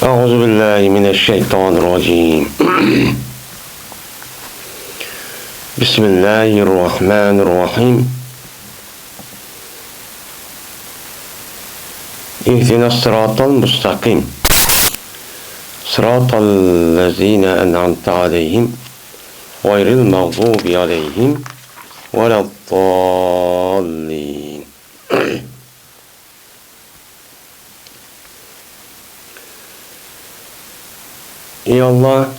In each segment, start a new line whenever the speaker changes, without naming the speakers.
أعوذ بالله من الشيطان الرجيم بسم الله الرحمن الرحيم اهدنا الصراط المستقيم صراط الذين أنعمت عليهم غير المغضوب عليهم ولا الضالين. Ey Allah,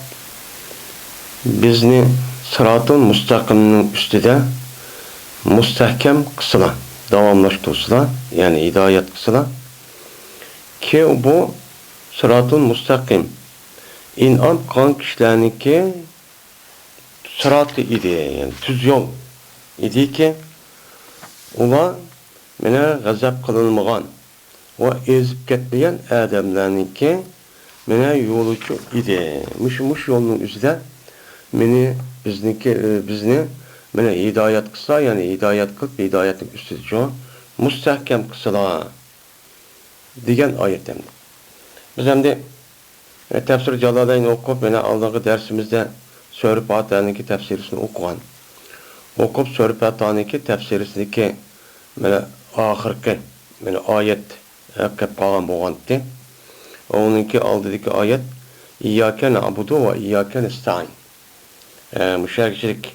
bizni sırat-ı müstakimnin üstüde müstehkem kısıla, davamlaştırsıla, yani hidayet kısıla ki bu sırat-ı müstakim in'am kılan kişilerinki sırat-ı idi, yani düz yol idi ki ular mene gazap kılınmağan ve ezip ketmeyen adamlarınki mene yolucu idi. Muş yolunun üzerinde bizni mene hidayet kısa, yani hidayet kılıp hidayetin üstüde şu müstehkem kısıla diyen ayetten. Biz hem de tefsir Jalalayn okup mene aldığı dersimizde Sure Fatiha'nınki tefsirisini okup Sure Fatiha'nınki tefsirisindeki mene ahirki mene ayet kep kalan boğantti. Onunki aldığı ayet İyyâke na'budu ve İyyâke nesta'in. Müşerikçilik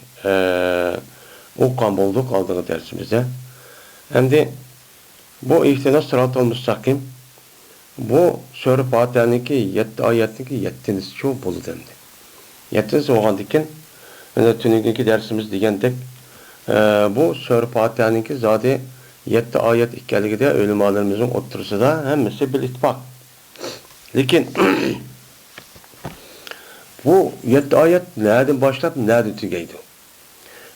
okuyan bulduk aldığı dersimizde. Hem de bu ihtida sırat-ı müstakim bu Sure Fatiha'nınki 7 ayetindeki 7'ncisi çok bolu demdi. 7'ncisi oğan dikin tününkü dersimiz degендek bu Sure Fatiha'nınki zaten 7 ayet ikkaligide ölümalarımızın oturusu da hemmesi bir ittifak. Lakin bu 7 ayet nereden başlayıp nereden tügeydi?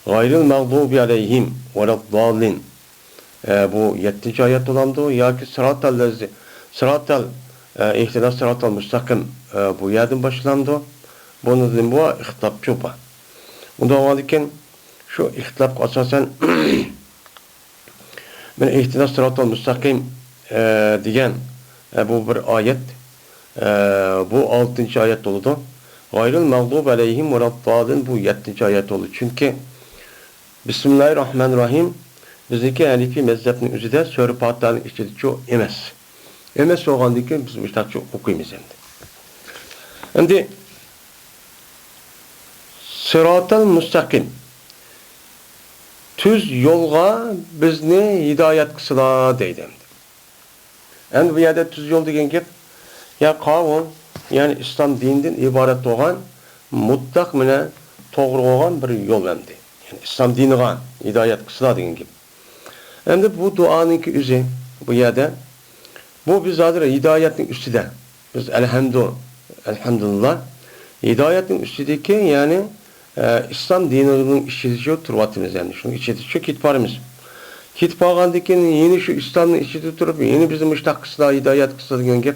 Gayril mağdubi aleyhim veleddallin. Bu 7. ayet olandı ya ki ihtilaf sıratal müstakim bu yerden başlandı. Bunu dedim bu ihtilaf çoba. Ondan varken şu ihtilaf asasen ihtilaf sıratal müstakim diyen bu bir ayet. Bu 6. ayet oldu. Gayril mağdub aleyhim veleddallin bu 7. ayet oldu. Çünkü Bismillahirrahmanirrahim bizdeki Hanefi mezhebinin üzerinde Sure Fatiha'nın içinde çok emes. Emes olgandaki biz işte çok okuyumuz hem de sıratal müstakim tüz yolga bizni hidayet kısıla deydi. Hem bu yerde tüz yol degen gep ya kavun yani İslam dininden ibaret olan mutlak mine doğru olan bir yol emdi. Yani İslam diniga hidayet kısıla degen gep. Hem de bu duanınki üzü bu yerde bu biz zaten hidayetin üstüde. Biz elhamdülillah hidayetin üstüdeki yani İslam dininin işletici turvatımız yani şunu işletici kitparımız. Kitpağandaki yeni şu İslam'ın işletici turup yeni bizim iştah kısla hidayet kısla degen gep.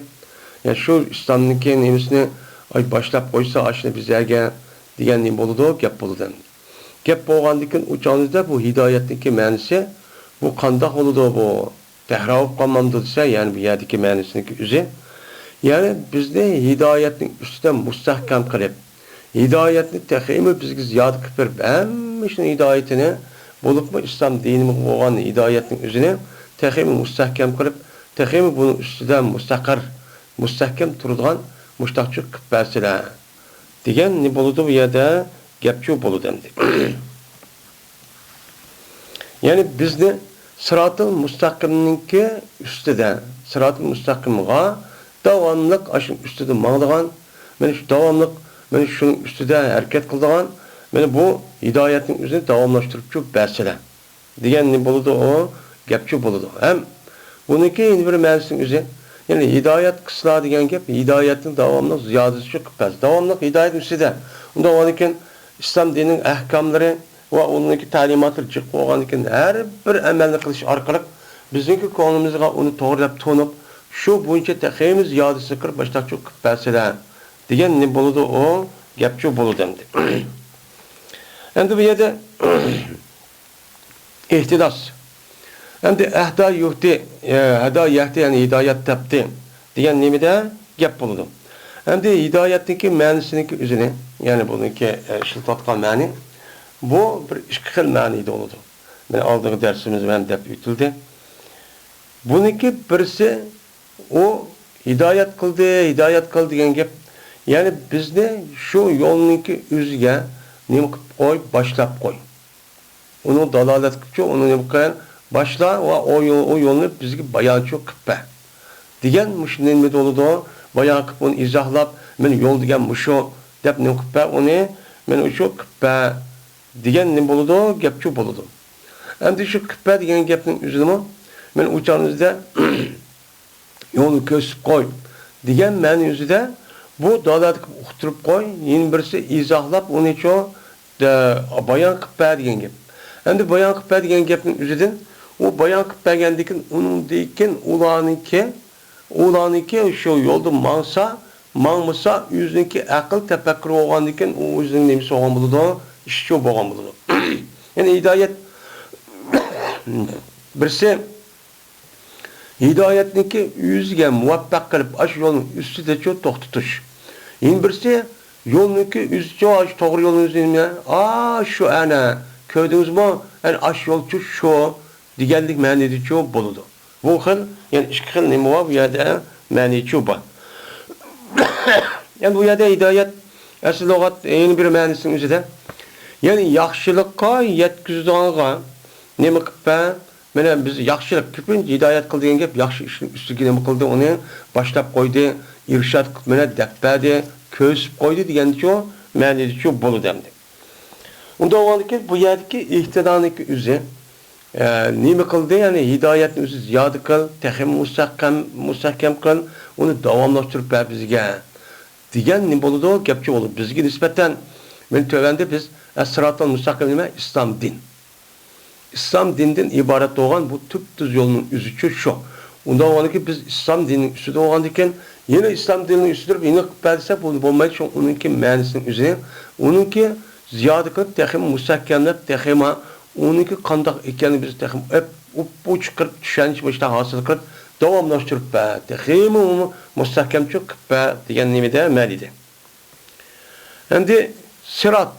Yani şu İslam'daki nemisini ay başlap koysa aşına bizlerge diyen ne boludu gep boludu. Gep boğandaki uçağınızda bu hidayetteki manisi bu kandak oludu bu tehravuk kalmamdı ise yani bu yerdeki manisindeki üzü. Yani bizde hidayetin üstüne müstahkem kılıp hidayetini tehimi bizge ziyade kıpırıp emmişin hidayetini bulup mu İslam dinimi olan hidayetin üzerine tehimi müstahkem kılıp tehimi bunun üstüne müstahkem turduğun müştahçı kıpırsılar diyen ne buludu bu yerde gepçu buludu demdi. Yani bizde sırat-ı müstakimninki üstüde sırat-ı müstakimga davamlık aşın üstüde mağdığan ben şu davamlık ben şunun üstüde hareket kıldığan ben bu hidayetin üzerine davamlaştırıp çok berseler diyen ne buludu o gepçu buludu. Hem bununki yeni bir mevsim üzerine yani hidayet kısla diyen gep hidayetin davamlık ziyadesi çok kıpaz. Davamlık hidayetin üstüde. Onda olanken İslam dininin ahkamları ve onunki talimatları çıkıp olanken her bir amelini kılış arkalık bizimki konumuzga onu doğrulap tonup şu boyunca tehimiz ziyadesi kırıp başta çok kıpazlar diyen ne buludu o gepçu buludu demdi. Hem de bu yerde ihtidas hem de ehda yuhti heda yahti yani hidayet tepti diyen nemide gep buludu. Hem de hidoyatniki ma'nisiniki o'zini, ya'ni buniki ishlatayotgan ma'ni bu bir ikki xil ma'nida bo'ladi. Mana oldingi darsimizda ham deb o'tildi. Buniki birisi o hidoyat qildi degan gap. Ya'ni bizni shu yo'lniki o'ziga nima qilib qo'y, boshlab qo'y. Uni dalolat qilib, uni nima qilgan, boshla va o yo'lni bizga bayonchi qilib ber. Degan mushunday nima bo'ladi? Bayon qilib uni izohlab, men yo'l degan mushu deb nima qilib ber, uni men shu qilib ber degan nima bo'ladi? Gapchi bo'ladi. Endi shu qilib ber degan gapning o'zini men o'chanizda yo'lni ko'rsatib qo'y degan ma'ni o'zida bu dalolat qilib uqtirib qo'y, yana birisi izohlab uni shu bayon qilib ber degan gap. Endi bayon qilib ber degan gapning o'zidan u bayon qilib bergandan keyin uningdan ularniki shu yo'lda mangmasa o'ziniki aql tafakkur bo'lgandan keyin u o'zining nimasi bo'lgan bo'ladi, ishchi bo'lgan bo'ladi. Ya'ni hidoyat birisi hidoyatniki o'ziga muvaffaq qilib ash yo'lning ustida to'xtatish. Yana birisi yo'lniki o'zicha ash to'g'ri yo'lni o'zini shu ana ko'rdingizmi? Yani ash yo'l shu deganlik ma'nida bo'ladi. Bu xil, ya'ni ikki xil nima bor bu yerda ma'ni bor. Yani bu yerda hidoyat asl lug'at yana bir ma'nisining o'zida. Ya'ni yaxshilikqa yetkazadiganga nima qilib mana biz yaxshilik ko'pincha hidoyat qil degan gap yaxshi ishning ustiga nima qildi, uni boshlab qo'ydi, irshad qilib mana daqbadi, ko'rsib qo'ydi degancha ma'nida bo'ladi hamda. Unda o'g'aniki bu yerdagi ihtidoniki o'zi nima qildi, ya'ni hidoyatni o'zi ziyoda qil, tahim mustahkam qil, uni davomlashtirib ber bizga degan nima bo'ladi, gapchi bo'ladi. Bizga nisbatan men tövende biz as-siratal mustaqim nima? İslam din. İslam dindan iborat bo'lgan bu tüp yo'lning o'zichi shu. Unda o'g'aniki biz islom dinining ustida bo'lgan ekan, yana islom dinining ustida yine qilib bersa bo'lmaydi, shu uningki ma'nisining o'zini, uningki ziyoda qilib, tahim mustahkamlab, tahima uningki qandoq ekanini biz tahim uch qilib tushunish boshda hosil qilib davomlashtirib ber, tahim mustahkamchi qilib ber degan nimada ma'nida. Endi sirat.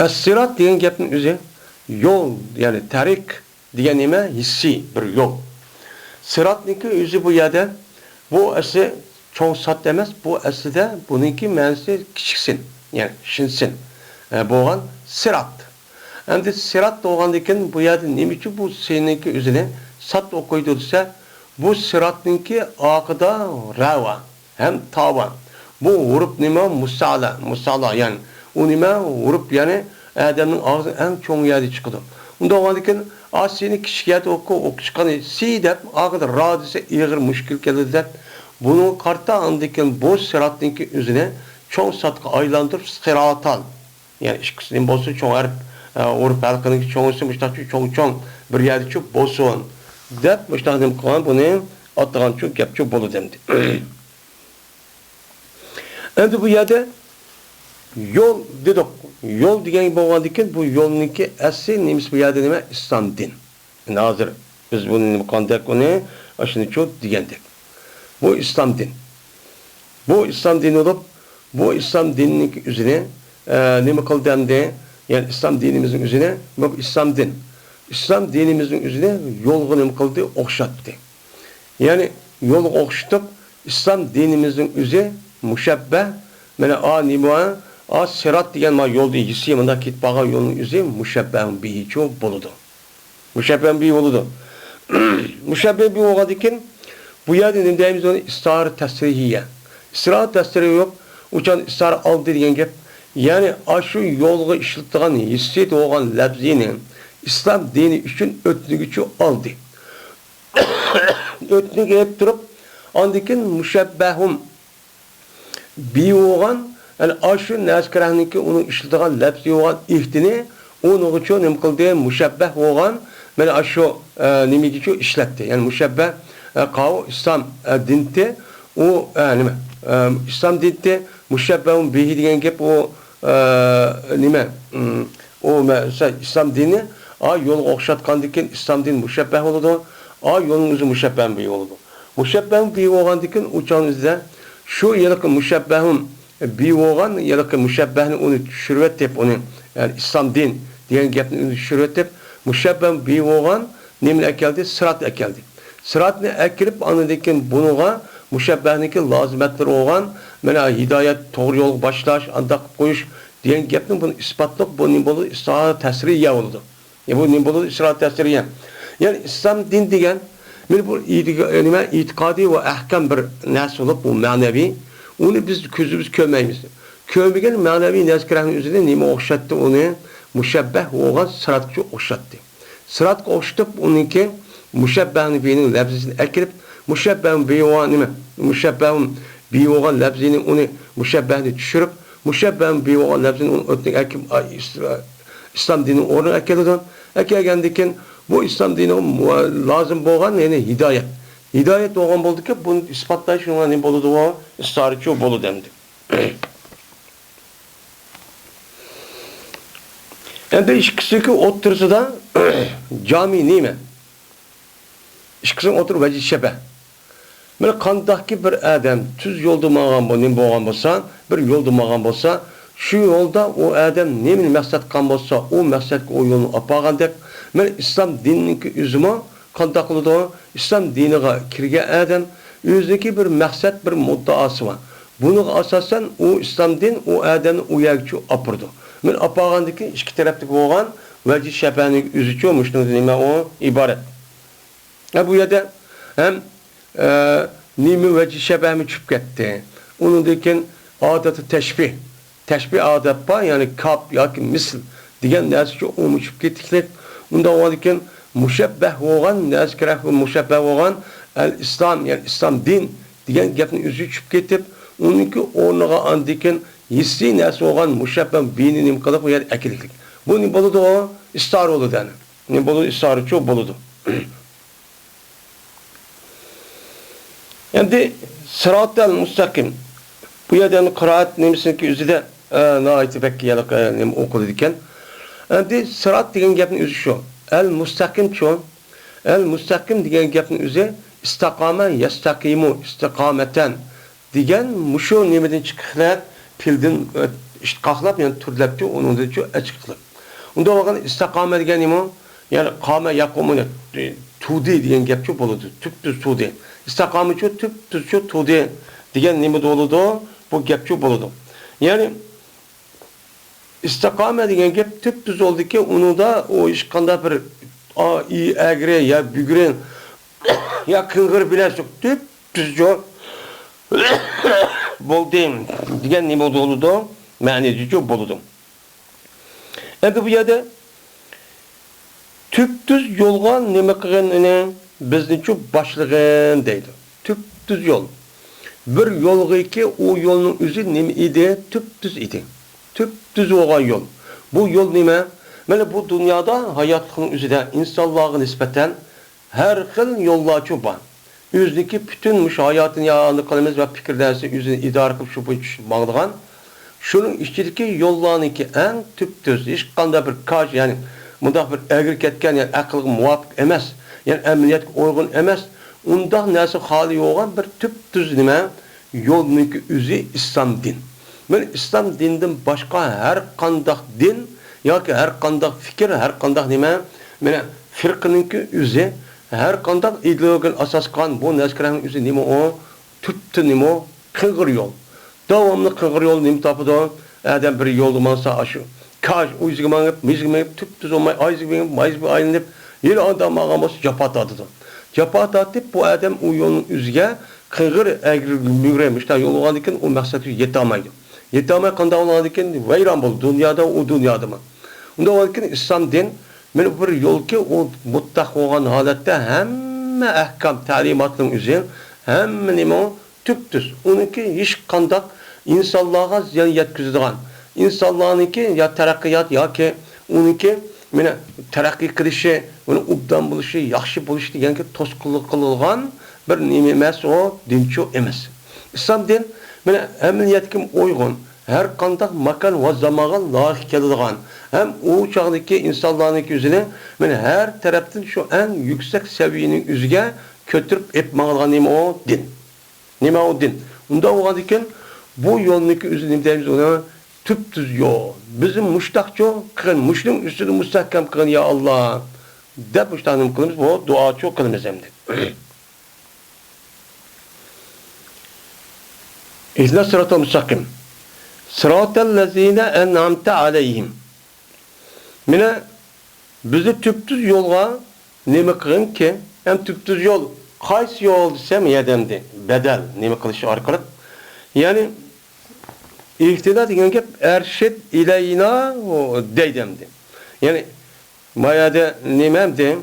As-sirat degan gapning o'zi yo'l, ya'ni tariq degan nima? Hissiy bir yo'l. Siratniki o'zi bu yerda bu asli cho'ng sat emas, bu aslida buningki ma'nosi kichiksin, ya'ni shinsin. Bo'lgan sirat. Endi sirat bo'lgandan keyin bu yerda nima uchun bu seniki o'zini sat o'qiydi desa, bu siratniki oqida rava ham tava. Bu urib nima? Musala, ya'ni u nima? Urib, ya'ni odamning og'zidan eng cho'ng yerda chiqadi. Unda bo'lgandan keyin seni kichik yerda o'qishqani si deb og'ida ra desa ig'ir mushkil keladi deb bunu qarta andikin bu siratniki o'zini cho'ng satga aylantirib siratal, ya'ni ikkisini bo'lsa cho'ng harf urib halqiniki cho'ngisi mushtaqchi cho'ng bir yerda bo'lsin deb mushtaqim qilgan buni otgancha gapchi bo'ladi endi. Endi bu yerda yo'l dedik. Yo'l degan bo'lgandan keyin bu yo'lniki asli nimasi bu yerda nima? İslam din. Hozir biz buni nima qanday uni shuni cho'q degandik. Bu İslam din. Bu İslam dini olup bu İslam dininin üzerine nima qildi endi? Yani İslam dinimizin üzerine bu İslam din. İslam dinimizin üzerine yo'lga nima qildi? O'xshatdi. Yani yo'l o'xshatib İslam dinimizin o'zi mushabbah mana nima sirat degan yo'lda yisi bunda ketib qolgan yo'lning o'zi mushabbah bihi bo'ladi. Mushabbah bihi bo'ladi. Mushabbah bihi bo'lgandan keyin bu yerda nima deymiz uni? İstar tasrihiya. İsrar tasrihi yo'q, uchun istar oldi degan gap. Ya'ni shu yo'lga ishlatilgan hissi bo'lgan lafzini İslam dini uchun o'tnigichi oldi. O'tniga yeb turib, ondan keyin mushabbahum bihi bo'lgan yani aşı naskarahninki onun işletilen lafzi olan ihtini onun için nima qildi? Mushabbah bo'lgan mana aşı nimiki işletti. Yani mushabbah qav İslam dinti o nima? İslam dinti mushabbahun bihi degan gap o nima? O mesela İslam dini yo'l o'xshatgandan keyin İslam dini mushabbah bo'ladi. Yo'lning o'zi mushabbah bihi bo'ladi. Müşebbehun bi olgandikin uçağınızda şu yılıkı müşebbehun bi olgan yılıkı müşebbehni onu düşürüp onu yani İslam din diyen gapni onu düşürüp müşebbehun bi olgan nemle ekeldi? Sırat ekeldi. Sıratni ekirip anıdikin bunuğa müşebbehniki lazimetleri olgan mana hidayet, doğru yol başlaş, andaq koyuş diyen gapni bunu ispatlık bu nimbolu İsra tesiriye oldu. Bu nimbolu İsra tesiriye. Yani İslam din diyen bu itikadi ve ahkam bir nas olup bu manevi onu biz közümüz kömeyimiz. Kömegen manevi nezkirahın üzerinde nime okşattı onu müşebbeh olgan sıratçı okşattı. Sırat okşatıp onunki müşebbehni beynin lafzini ekirip müşebbehun beyi olan nime? Müşebbehun beyi olan lafzini onu müşebbehni düşürüp müşebbehun beyi olan lafzini onu ötnek ekip İslam dininin oruna ekelidin. Ekelgendikin bu İslam dini lazım boğan yani hidayet. Hidayet doğan boldu ki bunu ispatlayış ona ne boludu o istarıcı bolu demdi. Yani işkisi otursa da cami neyme? İşkisi otur vecih şebe. Böyle kandaki bir adam tüz yolda mağan bolsa, bir yolda mağan bolsa, şu yolda o adam nemin maksat kan bolsa, o maksat o yolunu apağandak. Men İslam dininin üzüme kandak kılıdı. İslam dinine kirge adam özündeki bir maksat bir muddaası var. Bunu asasen o İslam din o adamı uyarıcı apırdı. Men apağandaki iki taraftaki olan vecih şebenin üzücü olmuş nime o ibaret. Bu yerde hem nimi vecih şebemi çıp gitti. Onun dekin adatı teşbih. Teşbih adet var yani kap ya ki misl diyen nesçi o çıp gittikler. Onda o diken müşebbeh olan nezkirah ve müşebbeh olan el-İslam yani İslam din diyen gapni üzü çıp gitip onunki onuğa andiken hissi nesli olan müşebbeh beyninim kalıp yer ekildik. Bu ne boludu o? İstar oldu yani. Ne boludu? İstarı çok boludu. Yani sırat-ı müstakim bu yerden kıraat neymişsin ki üzüde naiti bekki yalık okudu diken yani sırat diyen gapni üzü şu el-müstakim çoğun el-müstakim diyen gapni üzü istakame yastakimu istikameten diyen muşu nimedin çıkıklar pildin iştiqaqlap yani türlepti onun da çok açıklık. Onda bakın istakame diyen nimo yani kame yakumu tudi diyen gap çok boludu. Tüptüz tudi. İstakame çok tüptüz çok tudi diyen nime doludu bu gap çok boludu. Yani istakame diyen gap tüptüz oldu ki onu da o iş kanda bir iyi egre ya bügren ya kıngır bile çok tüptüz çok boldu diyen nime doludu maneci çok boludu. Yani bu yerde tüptüz yolgan nime kıgın bizni çok başlığın deydi. Tüptüz yol. Bir yol ki o yolun üzü nime idi? Tüptüz idi. Tüptüz olan yol. Bu yol nime? Böyle bu dünyada hayatın üzerinde insanlığa nispeten her xil yollar çok var. Üzdeki bütün hayatın yağını kalemiz ve fikirlerse üzerine idare kılıp şu bağlayan şunun içindeki yollarının ki en tüptüz. Hiç kanda bir kaç yani bunda bir egri ketken yani akıllı muvafık emez. Yani emniyet uygun emez. Ondan nesi hali olan bir tüptüz nime yolunun ki üzü İslam din. Ben İslam dinden başka her kandak din ya ki her kandak fikir, her kandak nime mene firqının ki üzü her kandak ideolojinin asas kan bu nezkirahın üzü nime o tüptü nime o kıngır yol. Devamlı kıngır yol nime tapıda adam bir yoldu mansa aşı. Kaç uyuzgımanıp, mizgımanıp, tüptüz olmayı, ayızgımanıp, mayızgı ayınıp yine adam ağamız capat atıdı. Capat atıp bu adam o yolun üzge kıngır egri mügremiş. Yol olan iken o maksatı yetamaydı. Yetamay kanda olan iken veyran bol. Dünyada o dünyada mı? Onda olan iken İslam din bir yol ki o mutlak olan halette hemme ahkam talimatının üzerine hemme nime o tüptüz. Onunki hiç kandak insanlığa ziyan yetkizdiğen. İnsanlarınki ya terakkiyat ya ki onunki mene terakki kılışı, onu ubdan buluşu, yaxşı buluşu diyen ki toskuluk kılılgan bir nimemes o dinço emes. İslam din mene emniyetkim uygun, her kandak makan ve zamağa layık kelilgan. Hem o çağdaki insanlarınki yüzüne mene her taraftan şu en yüksek seviyenin üzge kötürüp ep mağılgan nima o? Din. Nima o din? Unda olgan ekan bu yo'lniki o'zi nima deymiz ona? Tüp-tüz yol. Bizim muştaqço qilin, mushning ustida mustahkam qilin ya Allah. Deb muştaqnim qilamiz, bu duo çok qilamiz endi. İhdinas sıratal mustaqim. Sıratal lezine en'amte aleyhim. Mine bizi tüp-tüz yolga nima qilin ki? Hem tüp-tüz yol qaysi yo'l desem yedemdi. Bedel nima qilish orqali. Yani İhtida degan gap ershid ilayna deydimdi. Yani mayada nimamdi?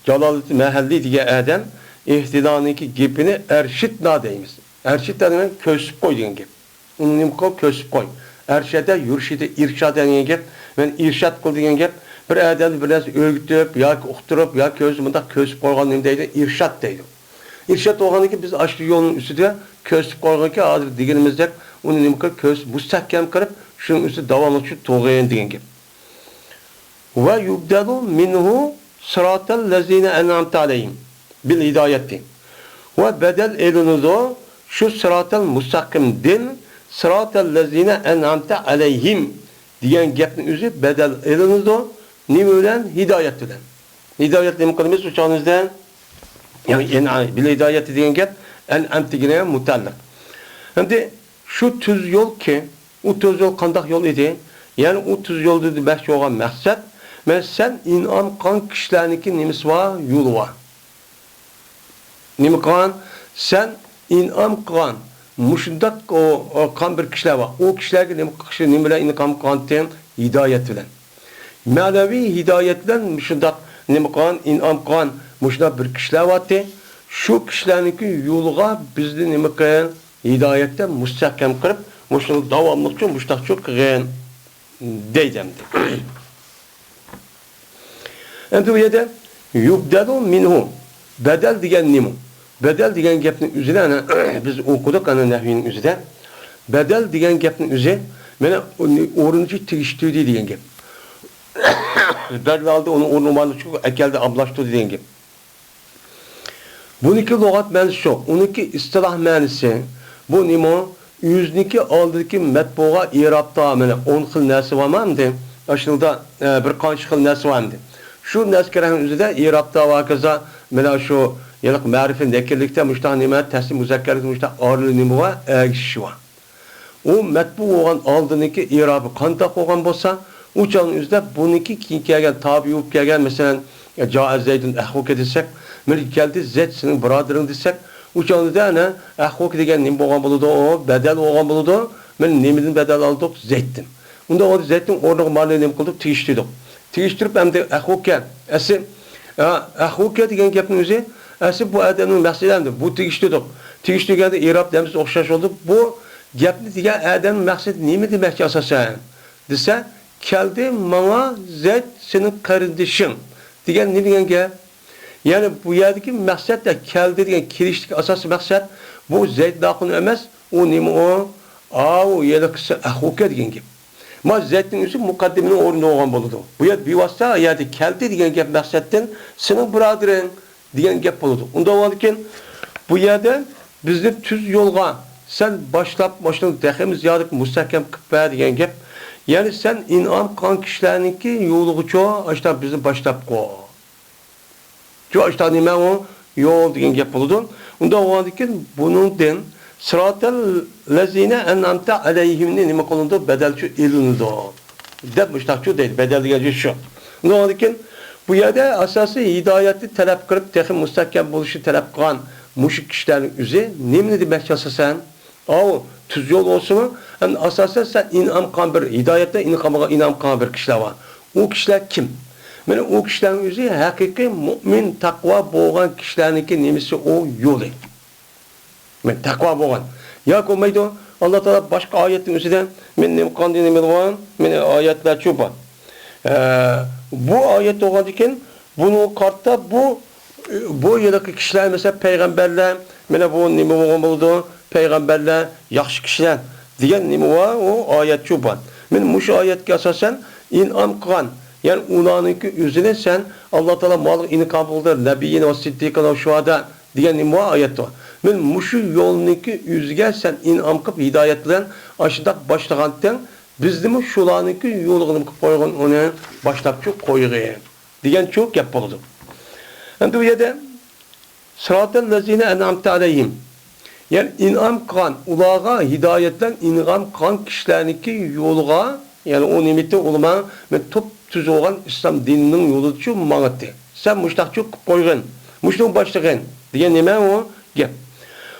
Jaloliddin Mahalliy degan adam ihtidaniki gapini ershidna deymiz. Ershid degan ko'sib qo'y degan gap. Uni nima qilib ko'sib qo'y. Ershada yurshida irshad degan gap, men irshad qil degan gap bir odamni bir narsa o'rgitib yoki uqtirib yoki o'zi bundaq ko'sib qo'ygan nima deydi? Irshad deydi. Irshad bo'lganiki biz ashli yo'lning ustida ko'sib qo'yganki hozir deganimizdek uni nima qilib ko'z mustahkam qilib shuning ustida davomli shu to'g'in degan gap. Va yubdalu minhu siratal lazina an'amta alayhim bil hidoyati. Va badal elinudo shu siratal mustaqim din siratal lazina an'amta alayhim degan gapning o'zi badal elinudo nima bilan? Hidoyat bilan. Hidoyat nima qilamiz o'chog'imizdan? Yani bil hidoyati degan gap an'amtiga mutaalliq. Endi şu tüz yol ki, o tüz yol qandaq yol idi? Yani o tüz yol dedi demək olğan məqsəd, mən sən inam qan kişilərniki nimisi var, yolu var. Nimi qan? Sən inam qan, muşundaq o qan bir kişilər var. O kişilərə nimə inam qan deyən hidayət bilən. Mənavi hidayət bilən muşundaq nimi qan, inam qan, muşundaq bir kişilər var deyən. Şu kişilərniki yoluğa bizdə nimi qan? Hidayette mustahkem kırıp muşunu davamlıkçı muştakçı kırın deydemdi. Endi bu yerde yubdelu minhu bedel diyen nimu. Bedel diyen gapning üzerine ana biz okuduk ana nahvinin üzerinde. Bedel diyen gapning üzerine mene o'rinchi tegishtirdi degan gap. Darlalda onu o'rnini shu akalda ablashtirdi degan gap. Buniki lug'at ma'nosi shu. Uniki istiloh ma'nosi bu nima? Yüzniki oldiki matbuga irabta mana 10 xil narsa bormamdi. Aslida bir qancha xil narsa bormdi. Shu narsalarning o'zida irabta va kaza mana shu yiliq ma'rifi nakirlikda mushtaq nima taslim muzakkarlikda mushtaq orli nima va agishi va. O matbu bo'lgan oldiniki irabi qanday bo'lgan bo'lsa, o'chaning o'zida buniki keyin kelgan tabi bo'lib kelgan masalan Jaa Zaydun ahvuka desak, men keldi Zayd sening birodaring desak, o'chanda ana ahvuk degan nima bo'lgan bo'ladi? O badal bo'lgan bo'ladi. Men nimadan badal oldik? Zayddan. Unda o Zaydning o'rniga ma'lum nima qildik? Tegishtirdik. Tegishtirib hamda ahvuka, asi ahvuka degan gapning o'zi asi bu odamning maqsadi bu tegishtirdik. Tegishtirganda irob demiz o'xshash oldu. Bu gapni degan odamning maqsadi nima demoqchi asosan? Desa, keldi menga Zayd sening qarindishing degan nima degan gap? Yani bu yerdeki maksat da keldi degan kelishlik asosiy maqsad bu Zayd daqini emas, o nima o? O yelqisi ahvuka degan gap. Ma Zaydning o'zi muqaddimining o'rnida olgan bo'ladi. Bu yer bevosita yerda keldi degan gap maqsaddan sening birodaring degan gap bo'ladi. Unda bo'lgan bu yerda bizni tuz yo'lga sen boshlab daximiz yo'q mustahkam qilib degan gap. Yani sen in'om qilgan kishilarniki yo'lig'icha ashta bizni boshlab qo'y. Şu işte nima o yol degan gap bo'ladi. Unda o'g'andikin buningdan siratal lazina an'amta alayhimni nima qilindi? Badalchi ilindi. Deb mushtaqchu deydi. Badal degan shu. Unda o'g'andikin bu yerda asosiy hidoyatni talab qilib, texnik mustahkam bo'lishni talab qilgan mushuk kishilarning o'zi nimani demoqchi asosan? O tuz yo'l olsun, asosan sen in'om qilgan bir hidoyatda in'om qilgan bir kishilar bor. O kishilar kim? Mana o kishilarning o'zi haqiqiy mu'min, taqvo bo'lgan kishilarniki nimasi o yo'li. Men taqvo bo'lgan. Yo'q bo'lmaydi. Alloh taolo boshqa oyatning o'zida men nima qildim bilgan, meni oyatlar shu bor. Bu oyat bo'lgan ekan, buni qarta bu yerdagi kishilar mesela payg'ambarlar, mana bu nima bo'lgan bo'ldi? Payg'ambarlar, yaxshi kishilar degan nima bor? O oyat shu bor. Men shu oyatga asosan in'om qilgan Yani ulanınki üzüne sen Allah Teala malik inikam kıldır. Nebiyyin ve siddiqin ve şuhada diyen bu ayet var. Men muşu yolunki üzge sen inam kıp hidayet bilen aşıdak başlagandan bizdimi şulanınki yolunu kıp koygan onu başlapçı koyğu diyen çok gap boldu. Endi bu yerde sıratel lezine en'amte aleyhim. Yani inam kılan ulağa hidayetten inam kılan kişilerinki yoluğa yani o nimeti olma ve top tüz olan İslam dininin yolu şu mağattı. Sen müştakçı koyğun, müştak başlığın diyen nime o gap.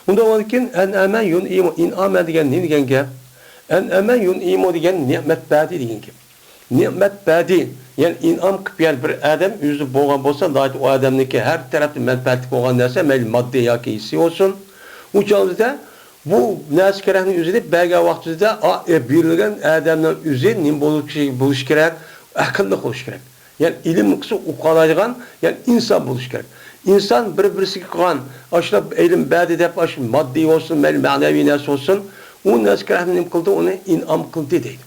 Onda olurken en emen yun imo inam diyen ne diyen gap? En emen yun imo diyen nimet badi diyen gap. Nimet badi yani inam kıpyal bir adam yüzü boğan bolsa da o adamdaki her tarafta menfaatlik olan nerse maddi yaki hissi olsun. O çağımızda bu naskerahın üzerinde belge vaktinde birilgen adamdan üzerinde nim buluş gerek, akıllı buluş gerek. Yani ilim kısı ukalaygan, yani insan buluş gerek. İnsan birisi kılan, aşırı ilim bad edip, aşırı maddi olsun, manevi nes olsun, o naskerahın nim kıldı, onu inam kıldı değil.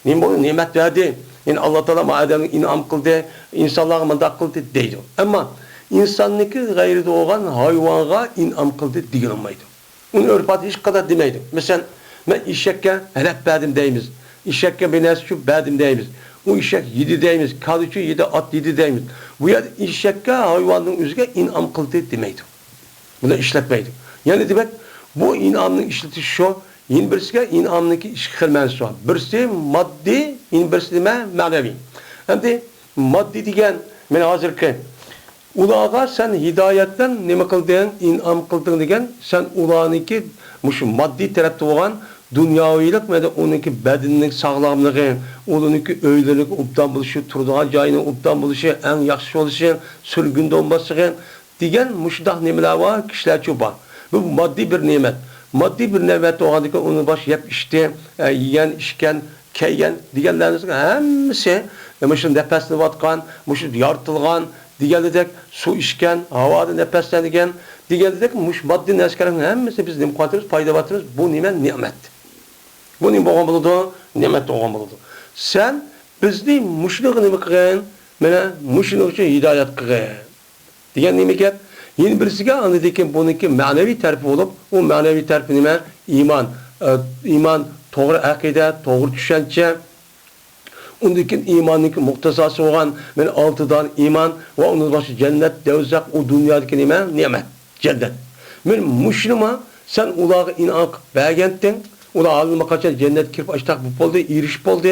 Nim bunu nimet verdi. Yani Allah Teala adamın inam kıldı, insanlığa mandak kıldı değil. Ama insanlık gayri doğan hayvana inam kıldı diyemeyiz. Onun örfatı hiç kadar demeydim. Mesela ben işekke helep verdim deyimiz. İşekke ben şu verdim deyimiz. O işek yedi deyimiz. Kalıcı yedi at yedi deyimiz. Bu ya işekke hayvanın üzerine inam kıldı demeydim. Bunu işletmeydim. Yani demek bu inamın işletiş şu. Yine birisi inamındaki işkilmen şu. Birisi maddi, yine birisi de manevi. Hem de maddi diyen ben hazırken ulağa sen hidayetten nime kıldın, inam kıldın degen sen ulağınki şu maddi tarafta olan dünyavilik ve de onunki bedenlik sağlamlığı, onunki öylelik obdan buluşu, turduğun cayını obdan buluşu, en yakşı oluşu, sürgünde olması degen muşdah nimeler var, kişiler çoban. Bu maddi bir nimet. Maddi bir nimet oğandaki onu baş yap işte, yiyen, işken, keygen digenleriniz hemisi, muşun nefesini vatkan, muşun yartılgan, diğerledek su içken, havada nefeslenirken, diğerledek muş maddi neskerin hemmesi biz nim katırız, fayda batırız. Bu nimet. Bu nim boğan buludu, nimet boğan buludu. Sen bizni muşluğu nime kıgın, mene muşluğu için hidayet kıgın. Diyen nime gep, yeni birisi anladıyken bununki manevi terfi olup, o manevi terfi nime iman, doğru akide, doğru düşünce, ondaki imanın muhtesası olan men altıdan iman ve onun başı cennet devzak o dünyadaki nimet cennet. Men müşrima sen ulağı inak beğendin, ulağı alma kaçan cennet kirp açtak bu oldu, iriş oldu.